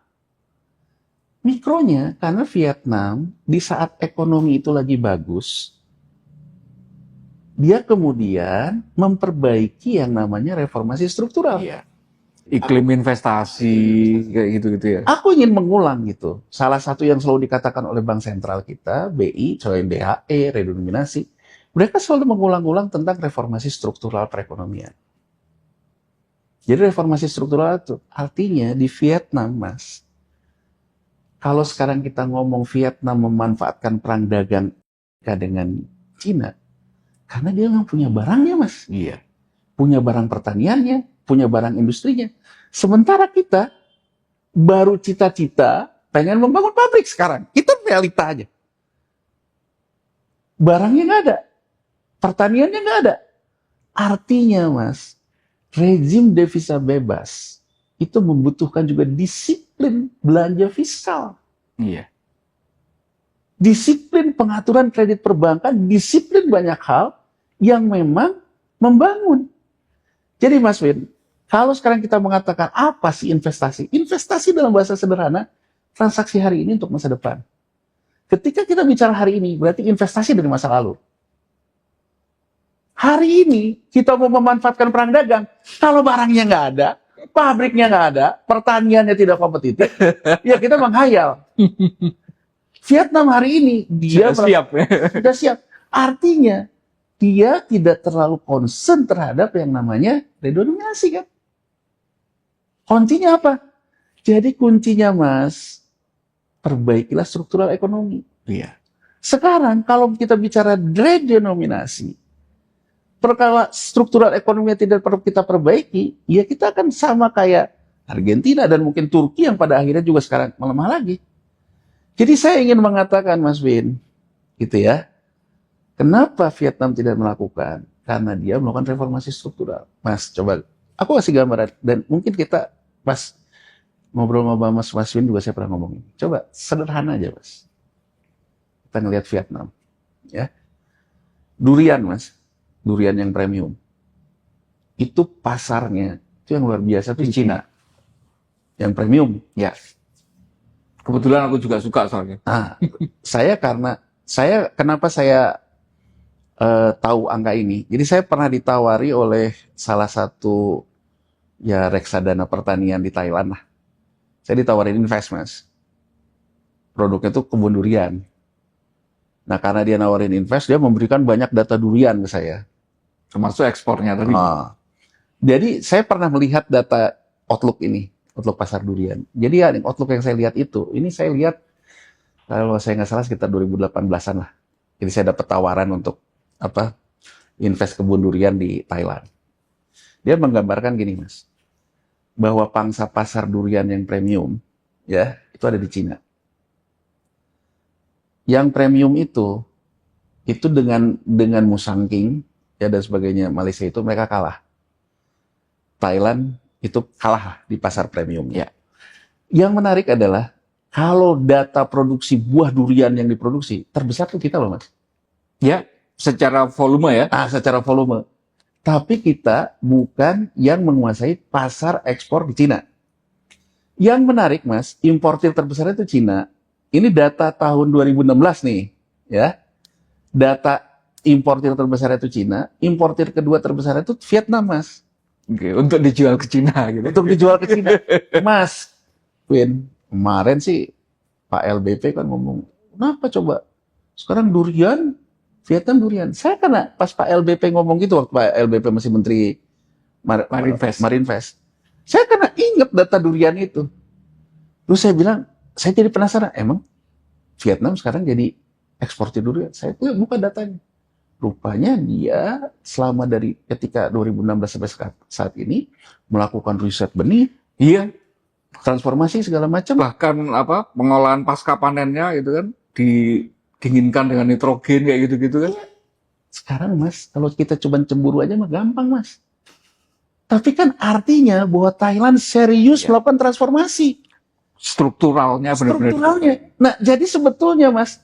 Mikronya karena Vietnam di saat ekonomi itu lagi bagus, dia kemudian memperbaiki yang namanya reformasi struktural. Iya. Iklim investasi kayak gitu-gitu ya. Aku ingin mengulang gitu. Salah satu yang selalu dikatakan oleh Bank Sentral kita, BI, selain DHE, redenominasi, mereka selalu mengulang-ulang tentang reformasi struktural perekonomian. Jadi reformasi struktural itu artinya di Vietnam, Mas. Kalau sekarang kita ngomong Vietnam memanfaatkan perang dagang dengan Cina, karena dia nggak punya barangnya, Mas. Iya. Punya barang pertaniannya, punya barang industrinya. Sementara kita baru cita-cita pengen membangun pabrik sekarang. Kita realita aja. Barangnya nggak ada. Pertaniannya nggak ada. Artinya, Mas, rezim devisa bebas itu membutuhkan juga disiplin belanja fiskal. Iya. Disiplin pengaturan kredit perbankan, disiplin banyak hal yang memang membangun. Jadi Mas Win, kalau sekarang kita mengatakan apa sih investasi? Investasi dalam bahasa sederhana, transaksi hari ini untuk masa depan. Ketika kita bicara hari ini, berarti investasi dari masa lalu. Hari ini kita mau memanfaatkan perang dagang, kalau barangnya nggak ada, pabriknya nggak ada, pertaniannya tidak kompetitif, ya kita menghayal. Vietnam hari ini dia Sudah siap ya. sudah siap. Artinya dia tidak terlalu concern terhadap yang namanya redenominasi kan. Kuncinya apa? Jadi kuncinya, Mas, perbaikilah struktural ekonomi. Iya. Sekarang kalau kita bicara redenominasi, perkara struktural ekonomi yang tidak perlu kita perbaiki, ya kita akan sama kayak Argentina, dan mungkin Turki yang pada akhirnya juga sekarang melemah lagi. Jadi saya ingin mengatakan, Mas Bin, gitu ya, kenapa Vietnam tidak melakukan? Karena dia melakukan reformasi struktural. Mas, coba, aku kasih gambaran, dan mungkin kita pas ngobrol sama Mas Bin juga saya pernah ngomongin. Coba, sederhana aja, Mas. Kita ngelihat Vietnam, ya. Durian, Mas, durian yang premium. Itu pasarnya, itu yang luar biasa, itu di Cina. Yang premium. Ya. Kebetulan aku juga suka soalnya. Nah, kenapa saya tahu angka ini? Jadi saya pernah ditawari oleh salah satu ya reksadana pertanian di Thailand lah. Saya ditawarin invest, Mas. Produknya itu kebun durian. Nah, karena dia nawarin invest, dia memberikan banyak data durian ke saya. Termasuk ekspornya tadi. Jadi saya pernah melihat data Outlook ini, Outlook pasar durian. Jadi ya, Outlook yang saya lihat itu, ini saya lihat kalau saya nggak salah sekitar 2018-an lah. Jadi saya dapat tawaran untuk invest kebun durian di Thailand. Dia menggambarkan gini, Mas, bahwa pangsa pasar durian yang premium, ya, itu ada di Cina. Yang premium itu dengan Musang King, ya, dan sebagainya, Malaysia itu mereka kalah. Thailand itu kalah di pasar premiumnya. Ya. Yang menarik adalah kalau data produksi buah durian yang diproduksi terbesar tuh kita loh, Mas. Ya, secara volume ya. Secara volume. Tapi kita bukan yang menguasai pasar ekspor di Cina. Yang menarik, Mas, importir terbesar itu Cina. Ini data tahun 2016 nih, ya. Data importir terbesar itu Cina, importir kedua terbesar itu Vietnam, Mas. Oke, untuk dijual ke Cina gitu. Untuk dijual ke Cina. Mas, Win, kemarin sih Pak LBP kan ngomong, kenapa coba? Sekarang durian, Vietnam durian. Saya karena pas Pak LBP ngomong gitu, waktu Pak LBP masih Menteri Marinvest. Saya karena ingat data durian itu. Terus saya bilang, saya jadi penasaran, emang Vietnam sekarang jadi eksportir durian? Saya buka datanya. Rupanya dia selama dari ketika 2016 sampai saat ini melakukan riset benih, Iya, transformasi segala macam. bahkan pengolahan pasca panennya itu kan didinginkan dengan nitrogen kayak gitu-gitu kan. Sekarang, Mas, kalau kita coba cemburu aja mah gampang, Mas. Tapi kan artinya bahwa Thailand serius melakukan transformasi Strukturalnya benar-benar. strukturalnya. Nah, jadi sebetulnya, Mas,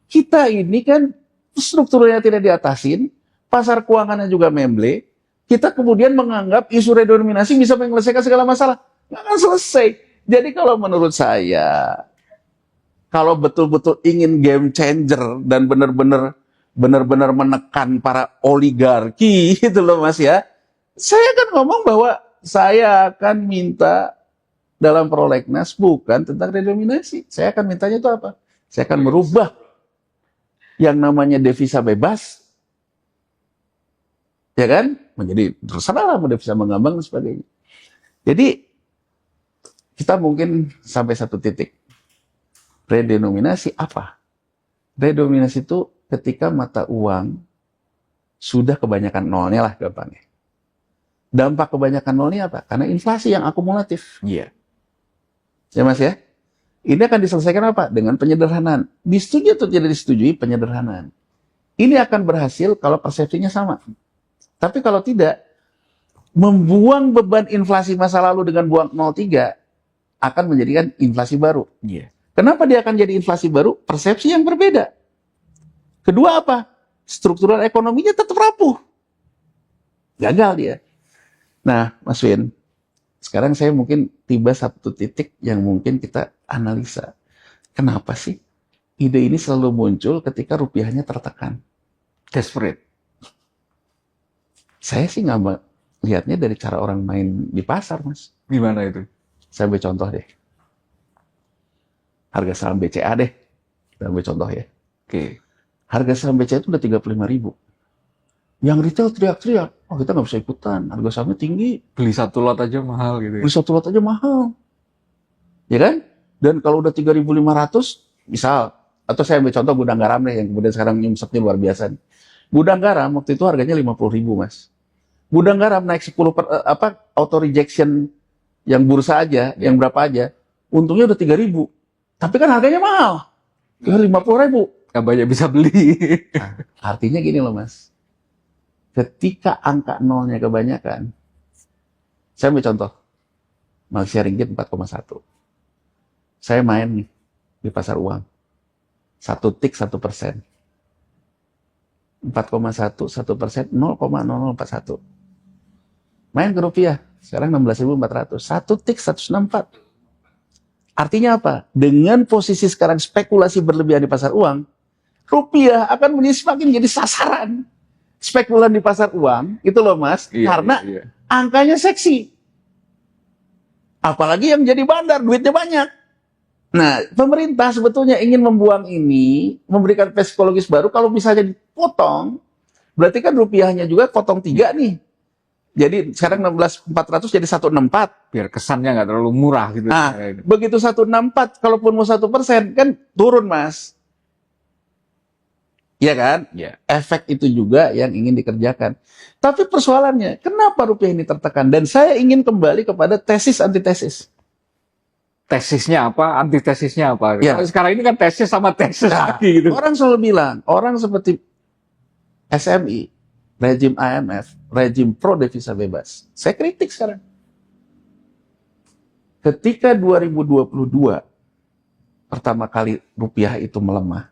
kita ini kan strukturnya tidak diatasin, pasar keuangannya juga memble, kita kemudian menganggap isu redenominasi bisa menyelesaikan segala masalah. Nggak akan selesai. Jadi kalau menurut saya, kalau betul-betul ingin game changer dan benar-benar menekan para oligarki, gitu loh, Mas, ya. Saya kan ngomong bahwa saya akan minta dalam prolegnas bukan tentang redenominasi. Saya akan mintanya itu apa? Saya akan merubah yang namanya devisa bebas, ya kan, menjadi terserah lah mau devisa mengambang dan sebagainya. Jadi kita mungkin sampai satu titik. Redenominasi apa? Redenominasi itu ketika mata uang sudah kebanyakan nolnya lah gampangnya. Dampak kebanyakan nolnya apa? Karena inflasi yang akumulatif. Iya. Ya, Mas, ya. Ini akan diselesaikan apa? Dengan penyederhanaan. Disetujui atau tidak disetujui penyederhanaan. Ini akan berhasil kalau persepsinya sama. Tapi kalau tidak, membuang beban inflasi masa lalu dengan buang 0,3 akan menjadikan inflasi baru. Iya. Kenapa dia akan jadi inflasi baru? Persepsi yang berbeda. Kedua apa? Struktural ekonominya tetap rapuh. Gagal dia. Nah, Mas Win, sekarang saya mungkin tiba satu titik yang mungkin kita analisa. Kenapa sih ide ini selalu muncul ketika rupiahnya tertekan? Desperate. Saya sih nggak lihatnya dari cara orang main di pasar, Mas. Gimana itu? Saya ambil contoh deh. Harga saham BCA deh. Kita ambil contoh ya. Oke. Harga saham BCA itu udah 35.000. Yang retail teriak-teriak, oh kita nggak bisa ikutan, harga sahamnya tinggi, Beli satu lot aja mahal gitu ya. beli satu lot aja mahal. Ya kan? Dan kalau udah 3.500, misal, atau saya ambil contoh gudang garam deh, yang kemudian sekarang nyungsepnya luar biasa. Gudang garam waktu itu harganya 50.000, Mas. Gudang garam naik 10 auto rejection yang bursa aja, yang berapa aja, untungnya udah 3.000. Tapi kan harganya mahal. 50.000. Nggak banyak bisa beli. Nah, artinya gini loh Mas. Ketika angka nolnya kebanyakan, saya ambil contoh. Malaysia Ringgit 4,1. Saya main nih di pasar uang. 1 tik 1%. 4,1, 1%, 0,0041. Main ke rupiah, sekarang 16.400. 1 tik 164. Artinya apa? Dengan posisi sekarang spekulasi berlebihan di pasar uang, rupiah akan semakin jadi sasaran spekulan di pasar uang, itu loh Mas, karena angkanya seksi. Apalagi yang jadi bandar, duitnya banyak. Nah, pemerintah sebetulnya ingin membuang ini, memberikan psikologis baru. Kalau misalnya dipotong, berarti kan rupiahnya juga potong 3 nih. Jadi sekarang 16.400 jadi 164. Biar kesannya nggak terlalu murah gitu. Nah, begitu 164, kalaupun mau 1% kan turun Mas. Iya kan? Ya. Efek itu juga yang ingin dikerjakan. Tapi persoalannya, kenapa rupiah ini tertekan? Dan saya ingin kembali kepada tesis antitesis. Tesisnya apa, antitesisnya apa. Ya. Sekarang ini kan tesis sama tesis lagi gitu. Orang selalu bilang, orang seperti SMI, rejim IMF, rejim pro devisa bebas. Saya kritik sekarang. Ketika 2022, pertama kali rupiah itu melemah.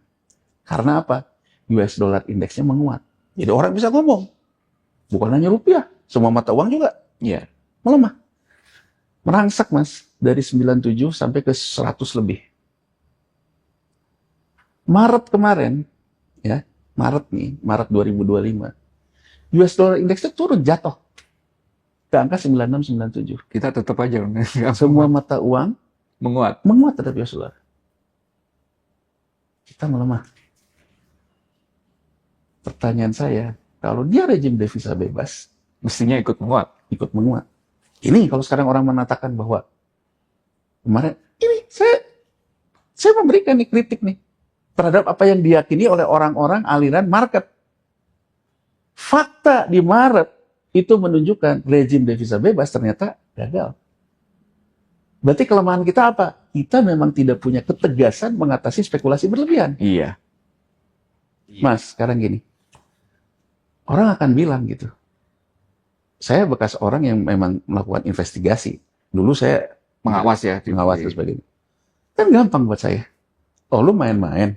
Karena apa? US dollar indeksnya menguat. Jadi orang bisa ngomong, bukan hanya rupiah, semua mata uang juga melemah. Merangsak Mas, dari 97 sampai ke 100 lebih. Maret kemarin, ya, Maret 2025, US dollar indeksnya turun, jatuh ke angka 96-97. Kita tetap aja. Semua mata uang menguat terhadap US dollar. Kita melemah. Pertanyaan saya, kalau dia rejim devisa bebas, mestinya ikut menguat. Ini kalau sekarang orang mengatakan bahwa kemarin ini saya memberikan nih kritik nih terhadap apa yang diyakini oleh orang-orang aliran market. Fakta di Maret itu menunjukkan rejim devisa bebas ternyata gagal. Berarti kelemahan kita apa? Kita memang tidak punya ketegasan mengatasi spekulasi berlebihan. Iya. Mas, sekarang gini. Orang akan bilang gitu. Saya bekas orang yang memang melakukan investigasi. Dulu saya Mengawas ya. mengawas dan sebagainya. Kan gampang buat saya. Oh, lu main-main.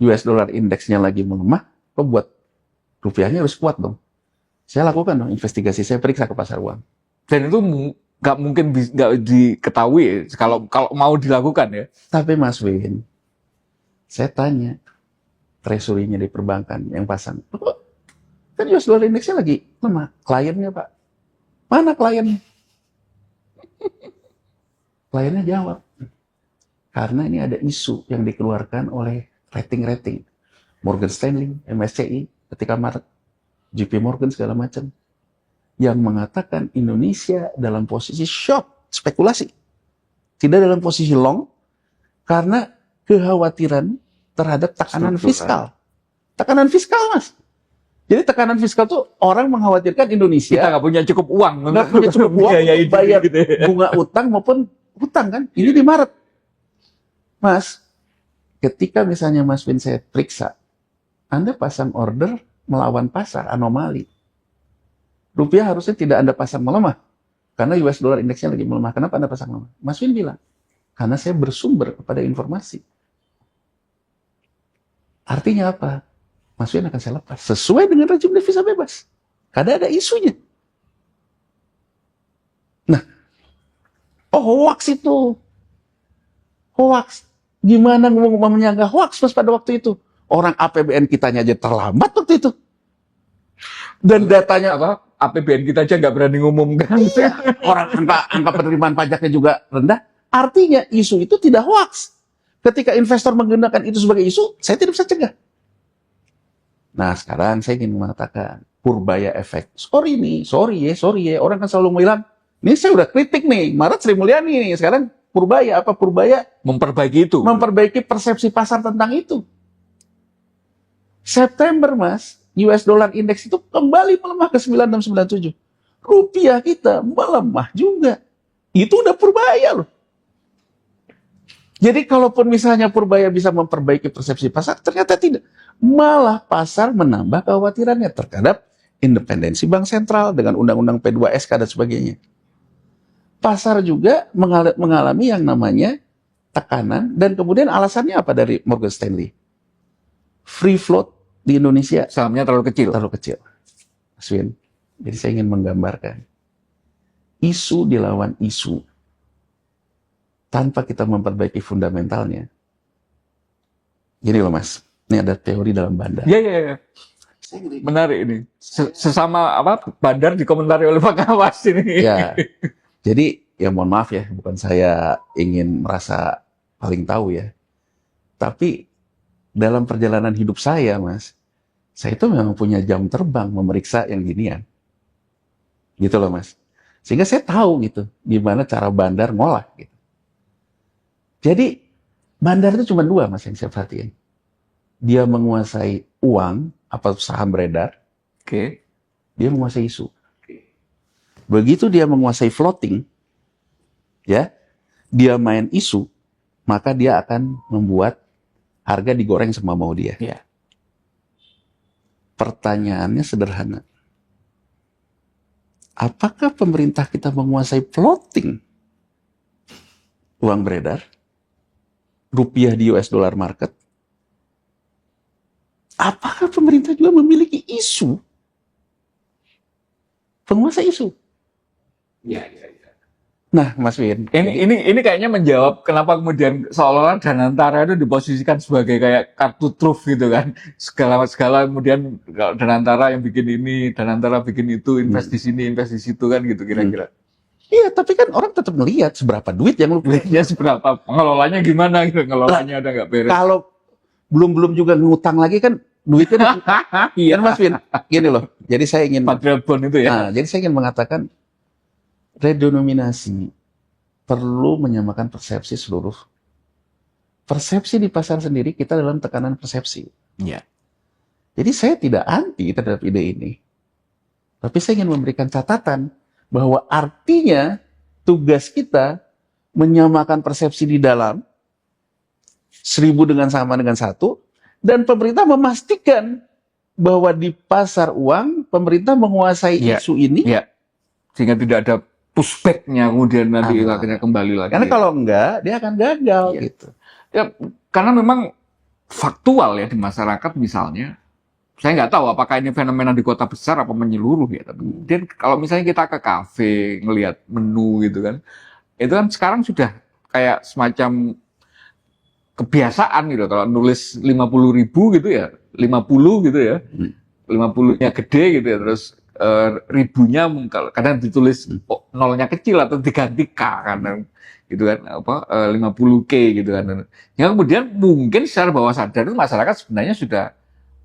US dollar indeksnya lagi melemah, kok buat rupiahnya harus kuat dong. Saya lakukan dong investigasi, saya periksa ke pasar uang. Dan itu nggak mungkin nggak diketahui kalau mau dilakukan ya. Tapi Mas Win, saya tanya, treasury-nya di perbankan yang pasang, kan US dollar indeksnya lagi lemah. Kliennya Pak, mana kliennya? Kliennya jawab, karena ini ada isu yang dikeluarkan oleh rating-rating. Morgan Stanley, MSCI, ketika Maret, JP Morgan segala macam, yang mengatakan Indonesia dalam posisi short, spekulasi. Tidak dalam posisi long, karena kekhawatiran terhadap tekanan fiskal. Tekanan fiskal, Mas. Jadi tekanan fiskal tuh orang mengkhawatirkan Indonesia Kita nggak punya cukup uang. nggak punya cukup uang untuk bayar gitu ya. bunga utang maupun hutang kan. Ini di Maret. Mas, ketika misalnya Mas Vin saya periksa, Anda pasang order melawan pasar, anomali. Rupiah harusnya tidak Anda pasang melemah. Karena US dollar indeksnya lagi melemah. Kenapa Anda pasang melemah? Mas Vin bilang, karena saya bersumber kepada informasi. Artinya apa? Mas Vin akan saya lepas. Sesuai dengan rejim devisa bebas. Karena ada isunya. Nah, hoax itu. Hoax. Gimana mau menyangka hoax Mas pada waktu itu? Orang APBN kitanya aja terlambat waktu itu. Dan datanya apa? APBN kita aja nggak berani ngumumkan. Iya. Orang angka penerimaan pajaknya juga rendah. Artinya isu itu tidak hoax. Ketika investor menggunakan itu sebagai isu, saya tidak bisa cegah. Nah, sekarang saya ingin mengatakan Purbaya efek. Sorry ya. Orang kan selalu bilang, ini saya udah kritik nih, Maret Sri Mulyani nih. Sekarang Purbaya, apa Purbaya? Memperbaiki itu. Memperbaiki persepsi pasar tentang itu. September, Mas, US dollar index itu kembali melemah ke 9697. Rupiah kita melemah juga. Itu udah Purbaya loh. Jadi kalaupun misalnya Purbaya bisa memperbaiki persepsi pasar, ternyata tidak. Malah pasar menambah kekhawatirannya terhadap independensi bank sentral dengan undang-undang P2SK dan sebagainya. Pasar juga mengalami yang namanya tekanan, dan kemudian alasannya apa dari Morgan Stanley? Free float di Indonesia Sahamnya terlalu kecil. terlalu kecil. Mas Win, jadi saya ingin menggambarkan isu dilawan isu tanpa kita memperbaiki fundamentalnya. Gini loh Mas, ini ada teori dalam bandar. Iya. Menarik ini. Sesama bandar dikomentari oleh Pak Kawas ini. Ya, jadi ya mohon maaf ya, bukan saya ingin merasa paling tahu ya. Tapi dalam perjalanan hidup saya, Mas, saya itu memang punya jam terbang memeriksa yang ginian. Gitu loh, Mas. Sehingga saya tahu gitu, gimana cara bandar ngolah. Gitu. Jadi, bandar itu cuma dua, Mas, yang saya perhatiin. Dia menguasai uang, apa saham beredar, Oke. dia menguasai isu. Begitu dia menguasai floating, ya, dia main isu, maka dia akan membuat harga digoreng sama mau dia. Iya. Pertanyaannya sederhana. Apakah pemerintah kita menguasai floating uang beredar, rupiah di US dollar market? Apakah pemerintah juga memiliki isu? Penguasa isu. Iya. Nah, Mas Win, Ini kayaknya menjawab kenapa kemudian seolah-olah Danantara itu diposisikan sebagai kayak kartu truf gitu kan. Segala kemudian kalau Danantara yang bikin ini, Danantara bikin itu, invest di sini, invest di situ kan gitu kira-kira. iya, tapi kan orang tetap melihat seberapa duit yang lu Ya seberapa pengelolanya gimana gitu, ngelolanya ada nggak beres. kalau belum juga ngutang lagi kan duitnya Iya. kan Mas Win. Gini loh. Jadi saya ingin Patriot bond itu ya. jadi saya ingin mengatakan redenominasi perlu menyamakan persepsi seluruh. Persepsi di pasar sendiri kita dalam tekanan persepsi. Iya. Jadi saya tidak anti terhadap ide ini. Tapi saya ingin memberikan catatan bahwa artinya tugas kita menyamakan persepsi di dalam 1000 dengan sama dengan 1, dan pemerintah memastikan bahwa di pasar uang pemerintah menguasai Iya. isu ini. Iya. Sehingga tidak ada pushback-nya kemudian nanti akhirnya kembali lagi. Karena kalau enggak dia akan gagal gitu. Ya, karena memang faktual ya di masyarakat misalnya, saya nggak tahu apakah ini fenomena di kota besar apa menyeluruh ya. Tapi kemudian kalau misalnya kita ke kafe ngelihat menu gitu kan, itu kan sekarang sudah kayak semacam kebiasaan gitu. Kalau nulis 50.000 gitu ya, 50 gitu ya, 50-nya gede gitu ya, terus ribunya kadang ditulis nolnya kecil atau diganti K kan gitu kan, 50K gitu kan. Ya kemudian mungkin secara bawah sadar itu masyarakat sebenarnya sudah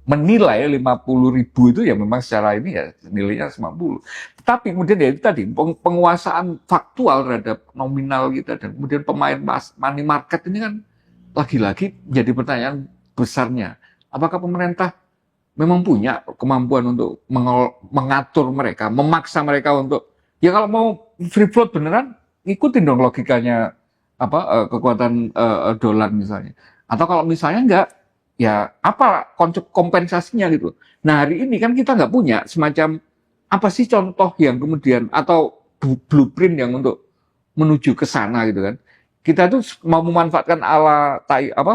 menilai 50.000 itu ya memang secara ini ya nilainya 50. Tapi kemudian ya itu tadi penguasaan faktual terhadap nominal kita, dan kemudian pemain money market ini kan lagi-lagi jadi pertanyaan besarnya. Apakah pemerintah memang punya kemampuan untuk mengatur mereka, memaksa mereka untuk, ya kalau mau free float beneran, ikutin dong logikanya kekuatan dolar misalnya. Atau kalau misalnya enggak, ya apa kompensasinya gitu. Nah hari ini kan kita nggak punya semacam apa sih contoh yang kemudian atau blueprint yang untuk menuju ke sana gitu kan. Kita tuh mau memanfaatkan ala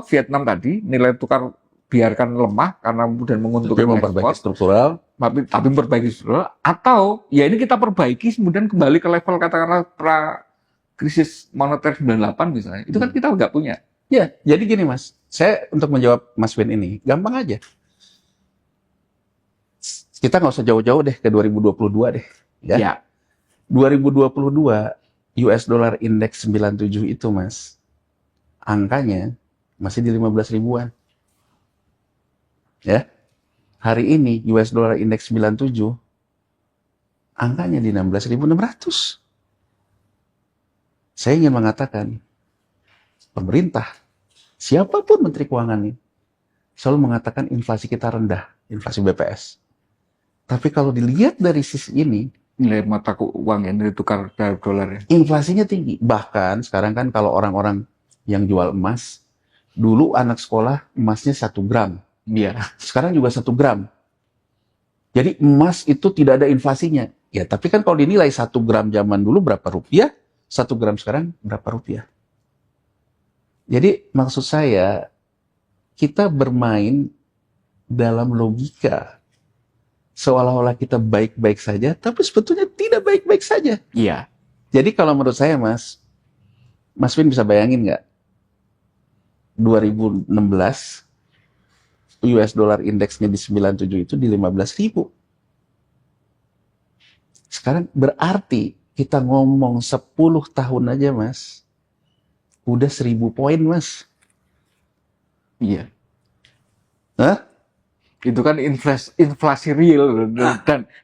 Vietnam tadi, nilai tukar biarkan lemah karena kemudian menguntungkan memperbaiki struktural, tapi memperbaiki struktural, atau ya ini kita perbaiki kemudian kembali ke level katakanlah pra krisis moneter 98 misalnya. Itu kan kita nggak punya. Ya, jadi gini Mas, saya untuk menjawab Mas Win ini gampang aja. Kita nggak usah jauh-jauh deh ke 2022 deh, ya. 2022 US dollar index 97 itu Mas, angkanya masih di 15 ribuan. Ya. Hari ini US dollar index 97 angkanya di 16.600. Saya ingin mengatakan pemerintah, siapapun menteri keuangan ini selalu mengatakan inflasi kita rendah, inflasi BPS. Tapi kalau dilihat dari sisi ini, nilai mata uang ya, nilai tukar terhadap dolar ya. Inflasinya tinggi. Bahkan sekarang kan kalau orang-orang yang jual emas, dulu anak sekolah emasnya 1 gram. Iya. Sekarang juga 1 gram. Jadi emas itu tidak ada inflasinya. Ya, tapi kan kalau dinilai 1 gram zaman dulu berapa rupiah, 1 gram sekarang berapa rupiah. Jadi maksud saya, kita bermain dalam logika. Seolah-olah kita baik-baik saja, tapi sebetulnya tidak baik-baik saja. Iya. Jadi kalau menurut saya, Mas Win bisa bayangin nggak? 2016, US dollar indeksnya di 97 itu di 15.000. Sekarang berarti kita ngomong 10 tahun aja, Mas. Udah 1.000 poin, Mas. Iya. Hah? Itu kan inflasi real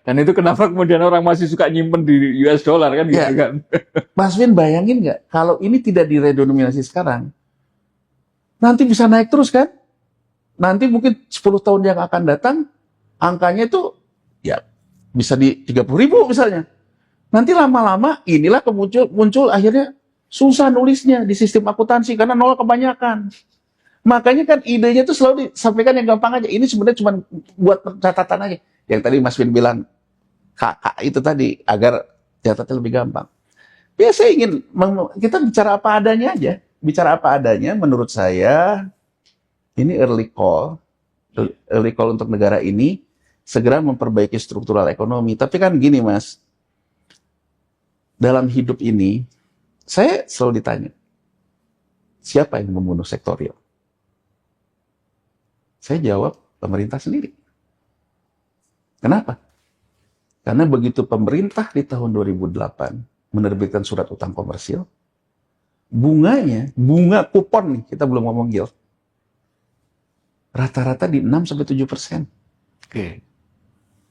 dan itu kenapa kemudian orang masih suka nyimpen di US dollar kan gitu Ya. kan. Mas Win bayangin nggak? Kalau ini tidak diredenominasi sekarang, nanti bisa naik terus kan? Nanti mungkin 10 tahun yang akan datang, angkanya itu ya bisa di 30.000 misalnya. Nanti lama-lama inilah muncul akhirnya susah nulisnya di sistem akuntansi karena nol kebanyakan. Makanya kan idenya itu selalu disampaikan yang gampang aja. Ini sebenarnya cuma buat catatan aja. Yang tadi Mas Win bilang, kakak itu tadi, agar catatnya lebih gampang. Ya saya ingin, kita bicara apa adanya aja. Bicara apa adanya, menurut saya, ini early call untuk negara ini, segera memperbaiki struktural ekonomi. Tapi kan gini Mas, dalam hidup ini, saya selalu ditanya, siapa yang membunuh sektor real? Saya jawab, pemerintah sendiri. Kenapa? Karena begitu pemerintah di tahun 2008 menerbitkan surat utang komersil, bunga kupon nih, kita belum ngomong yield, rata-rata di 6-7%. Oke.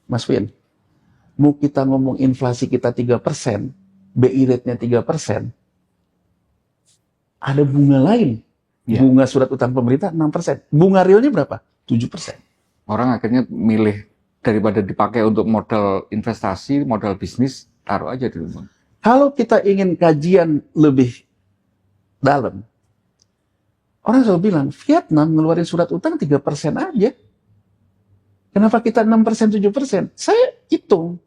Mas Win, mau kita ngomong inflasi kita 3%, BI rate-nya 3%, ada bunga lain. Ya. Bunga surat utang pemerintah 6%. Bunga realnya berapa? 7%. Orang akhirnya milih daripada dipakai untuk modal investasi, modal bisnis, taruh aja di rumah. Kalau kita ingin kajian lebih dalam, orang selalu bilang, Vietnam ngeluarin surat utang 3% aja. Kenapa kita 6%, 7%? Saya hitung,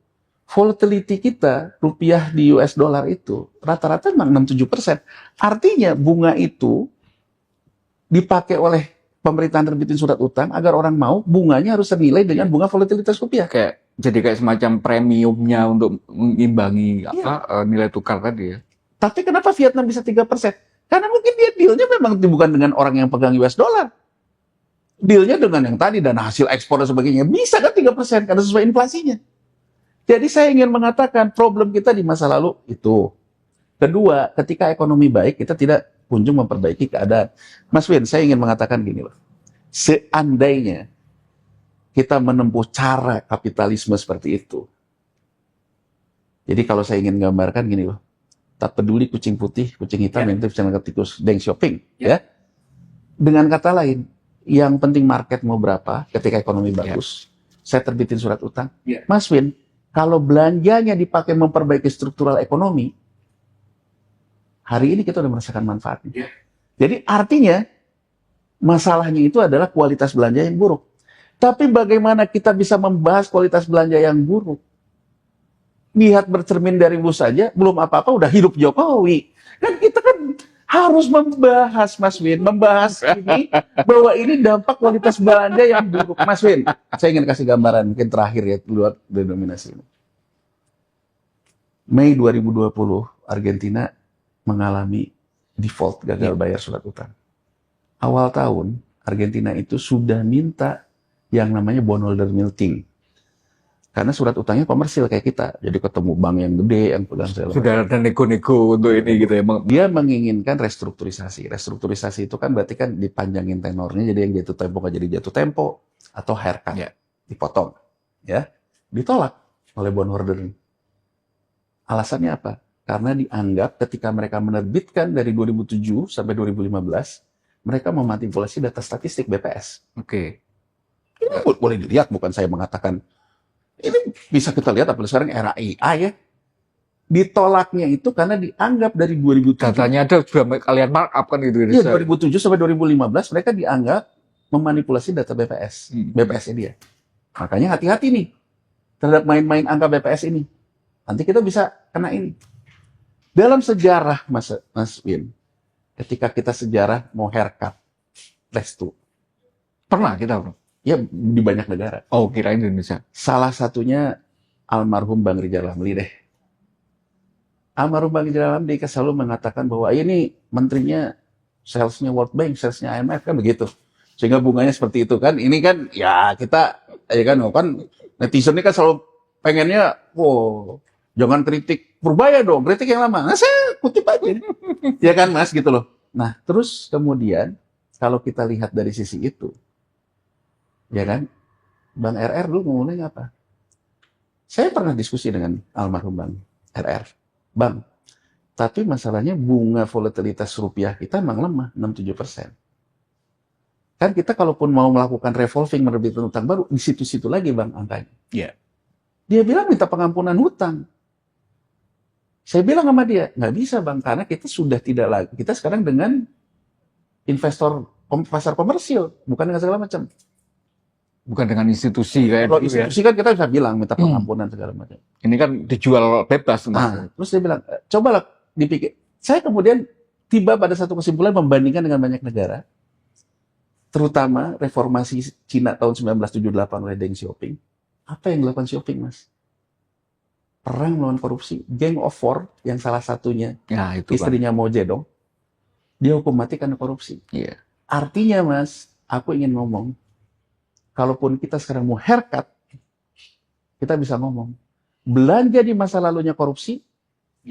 volatility kita, rupiah di US dollar itu, rata-rata memang 6-7%. Artinya bunga itu dipakai oleh pemerintahan terbitin surat utang agar orang mau, bunganya harus senilai dengan bunga volatilitas rupiah. Jadi kayak semacam premiumnya untuk mengimbangi nilai tukar tadi ya. Tapi kenapa Vietnam bisa 3%? Karena mungkin dia dealnya memang bukan dengan orang yang pegang US dollar. Dealnya dengan yang tadi, dan hasil ekspor dan sebagainya. Bisa kan 3% karena sesuai inflasinya. Jadi saya ingin mengatakan problem kita di masa lalu itu. Kedua, ketika ekonomi baik, kita tidak kunjung memperbaiki keadaan. Mas Win, saya ingin mengatakan gini loh. Seandainya kita menempuh cara kapitalisme seperti itu. Jadi kalau saya ingin gambarkan gini loh. Tak peduli kucing putih, kucing hitam, yang itu channel tikus, deng shopping. Ya. Dengan kata lain, yang penting market mau berapa ketika ekonomi bagus. Saya terbitin surat utang. Mas Win, kalau belanjanya dipakai memperbaiki struktural ekonomi, hari ini kita udah merasakan manfaatnya. Jadi artinya masalahnya itu adalah kualitas belanja yang buruk. Tapi bagaimana kita bisa membahas kualitas belanja yang buruk? Lihat bercermin dari bus saja, belum apa-apa udah hidup Jokowi. Kan kita kan harus membahas, Mas Win, membahas ini bahwa ini dampak kualitas belanja yang buruk. Mas Win, saya ingin kasih gambaran mungkin terakhir ya, luar denominasi ini. Mei 2020, Argentina mengalami default, gagal bayar surat utang. Awal tahun, Argentina itu sudah minta yang namanya bondholder meeting. Karena surat utangnya komersil kayak kita. Jadi ketemu bank yang gede, yang pegang segala Sudah ada nego-nego untuk ini gitu ya. Dia menginginkan restrukturisasi. Restrukturisasi itu kan berarti kan dipanjangin tenornya, jadi yang jatuh tempo nggak jadi jatuh tempo, atau haircut, dipotong. Ya, ditolak oleh bondholder. Alasannya apa? Karena dianggap ketika mereka menerbitkan dari 2007 sampai 2015, mereka memanipulasi data statistik BPS. Oke. Ini boleh dilihat, bukan saya mengatakan Ini bisa kita lihat apalagi sekarang era AI ya. Ditolaknya itu karena dianggap dari 2007. Datanya ada juga kalian markup kan gitu. Iya, 2007 sampai 2015 mereka dianggap memanipulasi data BPS. BPS-nya dia. Makanya hati-hati nih terhadap main-main angka BPS ini. Nanti kita bisa kena ini. Dalam sejarah Mas Win, ketika kita sejarah mau haircut restu, Pernah kita, bro? ya di banyak negara. Oh, kirain Indonesia. Salah satunya almarhum Bang Rijal Ramli deh. Almarhum Bang Rijal Ramli selalu mengatakan bahwa ini menterinya salesnya World Bank, salesnya IMF kan begitu. Sehingga bunganya seperti itu kan. Ini kan ya kita ya kan netizen ini kan selalu pengennya jangan kritik Purbaya dong, kritik yang lama. Nah, saya kutip aja. Ya kan Mas gitu loh. Nah, terus kemudian kalau kita lihat dari sisi itu, ya kan, Bang RR dulu ngomongnya apa? Saya pernah diskusi dengan almarhum Bang RR. Bang, tapi masalahnya bunga volatilitas rupiah kita memang lemah, 6-7%. Kan kita kalaupun mau melakukan revolving, menerbitkan utang baru, di situ-situ lagi Bang angkanya. Iya. Dia bilang minta pengampunan hutang. Saya bilang sama dia, nggak bisa Bang, karena kita sudah tidak lagi. Kita sekarang dengan investor pasar komersil, bukan dengan segala macam. Bukan dengan institusi kayak Kalau dulu ya. institusi kan kita bisa bilang minta pengampunan segala macam. Ini kan dijual bebas. Nah, terus dia bilang, cobalah dipikir. Saya kemudian tiba pada satu kesimpulan membandingkan dengan banyak negara, terutama reformasi Cina tahun 1978 oleh Deng Xiaoping. Apa yang dilakukan Xiaoping, Mas? Perang melawan korupsi, Gang of Four yang salah satunya Ya, itu istrinya Mao Zedong, dia hukum mati karena korupsi. Iya. Artinya, Mas, aku ingin ngomong, kalaupun kita sekarang mau haircut, kita bisa ngomong, belanja di masa lalunya korupsi,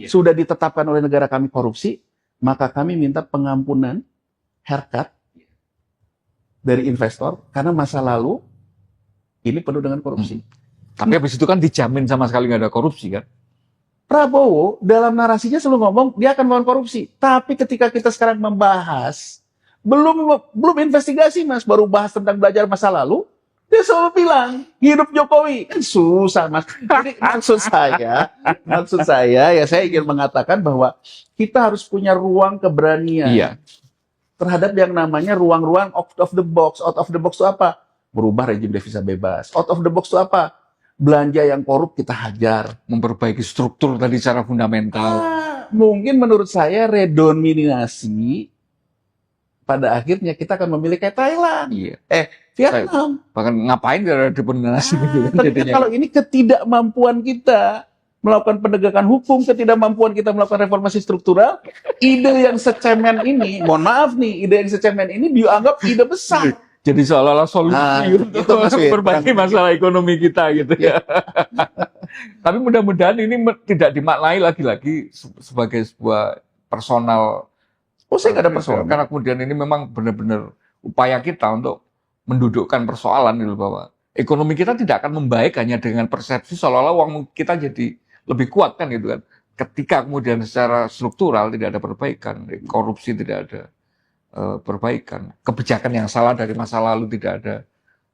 sudah ditetapkan oleh negara kami korupsi, maka kami minta pengampunan haircut dari investor, karena masa lalu ini penuh dengan korupsi. Tapi habis itu kan dijamin sama sekali nggak ada korupsi kan? Prabowo dalam narasinya selalu ngomong dia akan melawan korupsi. Tapi ketika kita sekarang membahas, belum investigasi Mas, baru bahas tentang belajar masa lalu, dia selalu bilang hidup Jokowi. Kan susah Mas. Jadi maksud saya ya saya ingin mengatakan bahwa kita harus punya ruang keberanian. Iya. Terhadap yang namanya ruang-ruang out of the box. Out of the box itu apa? Berubah rejim devisa bebas. Out of the box itu apa? Belanja yang korup kita hajar. Memperbaiki struktur tadi secara fundamental. Mungkin menurut saya redominasi pada akhirnya kita akan memilih kayak Thailand. Iya. Vietnam. Bahkan ngapain ada dependenasi gitu kan Tapi jadinya. kalau ini ketidakmampuan kita melakukan penegakan hukum, ketidakmampuan kita melakukan reformasi struktural, ide yang secemen ini, mohon maaf nih, ide yang secemen ini dianggap ide besar. Jadi seolah-olah solusi itu untuk berbagai masalah ekonomi kita gitu ya. Tapi mudah-mudahan ini tidak dimaknai lagi-lagi sebagai sebuah personal. Oh, saya nggak ada personal. Karena kemudian ini memang benar-benar upaya kita untuk mendudukkan persoalan itu bahwa ekonomi kita tidak akan membaik hanya dengan persepsi seolah-olah uang kita jadi lebih kuat kan gitu kan. Ketika kemudian secara struktural tidak ada perbaikan, korupsi tidak ada perbaikan, kebijakan yang salah dari masa lalu tidak ada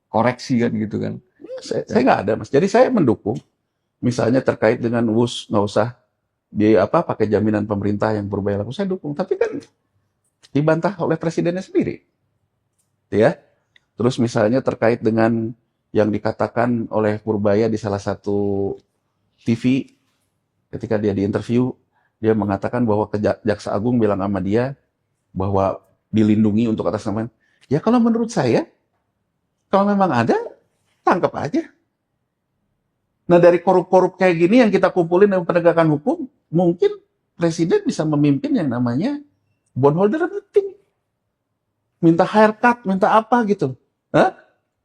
koreksi kan gitu kan. Saya nggak ada Mas. Jadi saya mendukung misalnya terkait dengan WUS nggak usah pakai jaminan pemerintah yang berbayar laku, saya dukung. Tapi kan dibantah oleh presidennya sendiri, ya. Terus misalnya terkait dengan yang dikatakan oleh Purbaya di salah satu TV ketika dia diinterview, dia mengatakan bahwa Jaksa Agung bilang sama dia bahwa dilindungi untuk atas nama. Ya kalau menurut saya, kalau memang ada, tangkap aja. Nah dari korup-korup kayak gini yang kita kumpulin dengan penegakan hukum, mungkin presiden bisa memimpin yang namanya bondholder meeting. Minta haircut, minta apa gitu. Hah?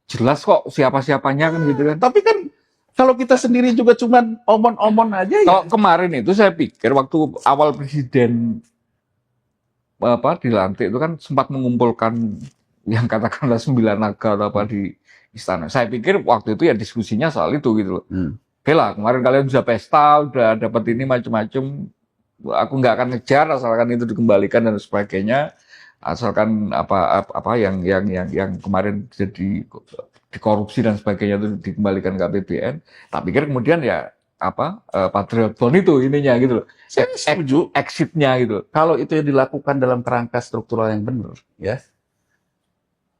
Jelas kok siapa-siapanya kan gitu kan. Tapi kan kalau kita sendiri juga cuman omon-omon aja ya. Kalau kemarin itu saya pikir waktu awal presiden dilantik itu kan sempat mengumpulkan yang katakanlah 9 naga atau apa di istana. Saya pikir waktu itu ya diskusinya soal itu gitu loh. Oke lah, kemarin kalian sudah pesta, udah dapat ini macam-macam. Aku nggak akan ngejar asalkan itu dikembalikan dan sebagainya. Asalkan apa yang kemarin jadi dikorupsi dan sebagainya itu dikembalikan ke APBN. Tak pikir kemudian ya Patriot Bond itu ininya gitu loh. Saya setuju. Exitnya gitu. Kalau itu yang dilakukan dalam kerangka struktural yang benar, ya.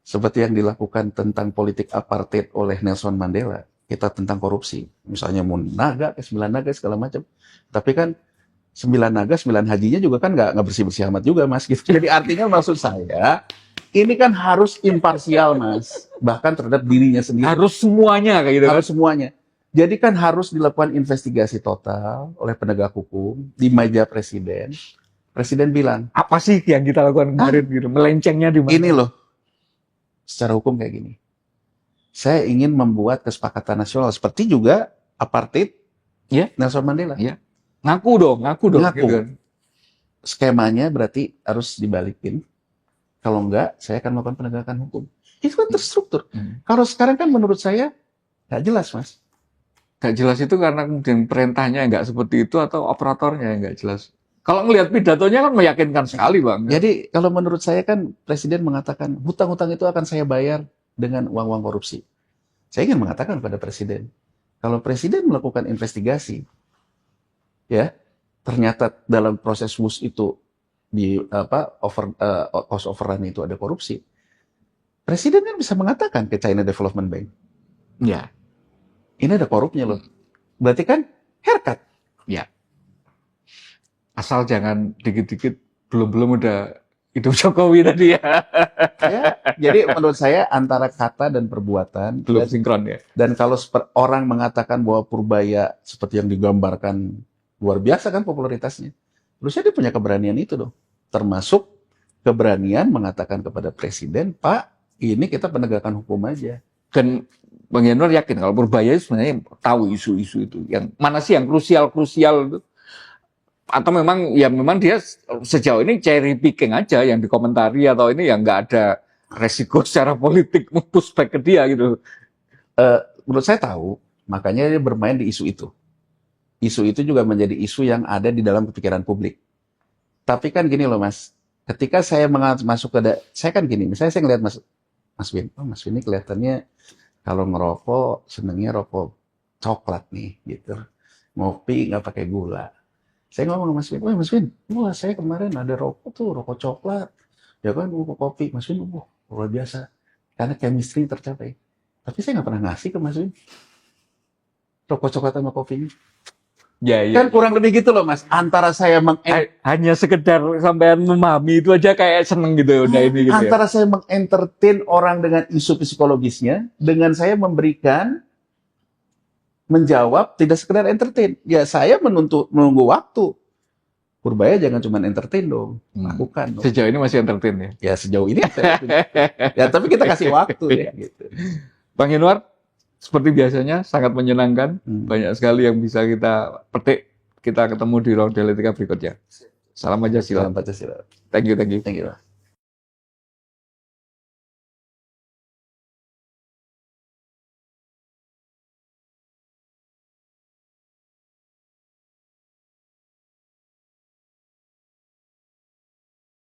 Seperti yang dilakukan tentang politik apartheid oleh Nelson Mandela, kita tentang korupsi. Misalnya mau naga, 9 naga, segala macam. Tapi kan 9 naga, 9 hajinya juga kan nggak bersih-bersih amat juga, Mas. Gitu. Jadi artinya maksud saya, ini kan harus imparsial, Mas. Bahkan terhadap dirinya sendiri. Harus semuanya kayak gitu kan. Harus semuanya. Jadi kan harus dilakukan investigasi total oleh penegak hukum di meja presiden. Presiden bilang, Apa sih yang kita lakukan kemarin gitu? Melencengnya di mana? ini loh, secara hukum kayak gini. Saya ingin membuat kesepakatan nasional seperti juga apartheid Ya. Nelson Mandela. Ya. Ngaku dong. Ngaku. Gitu kan. Skemanya berarti harus dibalikin. Kalau enggak, saya akan melakukan penegakan hukum. Itu kan terstruktur. Kalau sekarang kan menurut saya nggak jelas, Mas. Nggak jelas itu karena kemudian perintahnya nggak seperti itu atau operatornya yang nggak jelas. Kalau ngelihat pidatonya kan meyakinkan sekali, Bang. Jadi kalau menurut saya kan Presiden mengatakan hutang-hutang itu akan saya bayar dengan uang-uang korupsi. Saya ingin mengatakan kepada Presiden, kalau Presiden melakukan investigasi, ya ternyata dalam proses WUS itu di cost overrun itu ada korupsi, Presiden kan bisa mengatakan ke China Development Bank, Ya. ini ada korupnya loh. Berarti kan haircut. Ya. Asal jangan dikit-dikit belum udah hidup Jokowi tadi ya. Ya, jadi menurut saya antara kata dan perbuatan Belum sinkron ya. Dan kalau orang mengatakan bahwa Purbaya seperti yang digambarkan luar biasa kan popularitasnya, harusnya dia punya keberanian itu dong. Termasuk keberanian mengatakan kepada Presiden, Pak, ini kita penegakan hukum aja. Dan Bang Yanuar yakin kalau Purbaya sebenarnya tahu isu-isu itu. Yang mana sih yang krusial itu? Atau memang dia sejauh ini cherry picking aja yang dikomentari atau ini yang nggak ada resiko secara politik pushback ke dia gitu. Menurut saya tahu, makanya dia bermain di isu itu. Isu itu juga menjadi isu yang ada di dalam pikiran publik. Tapi kan gini loh Mas, ketika saya masuk ke, saya kan gini, misalnya saya ngeliat Mas Win, Mas Win ini kelihatannya kalau ngerokok senengnya rokok coklat nih gitu, ngopi nggak pakai gula. Saya ngomong sama Mas Win, wah saya kemarin ada rokok coklat, ya kan rokok kopi, Mas Win, wah luar biasa, karena chemistry tercapai. Tapi saya nggak pernah ngasih ke Mas Win rokok coklat sama kopinya. Ya. Kan kurang lebih gitu loh Mas, antara saya hanya sekedar sampean memahami itu aja kayak seneng gitu udah ini gitu. Antara saya mengentertain orang dengan isu psikologisnya, dengan saya menjawab tidak sekedar entertain. Ya saya menunggu waktu. Purbaya jangan cuma entertain dong, lakukan dong. Sejauh ini masih entertain ya? Ya sejauh ini ya tapi kita kasih waktu ya gitu. Bang Yanuar, seperti biasanya sangat menyenangkan. Banyak sekali yang bisa kita petik. Kita ketemu di ruang dialektika berikutnya. Salam Pancasila. Salam Pancasila. Thank you. Thank you.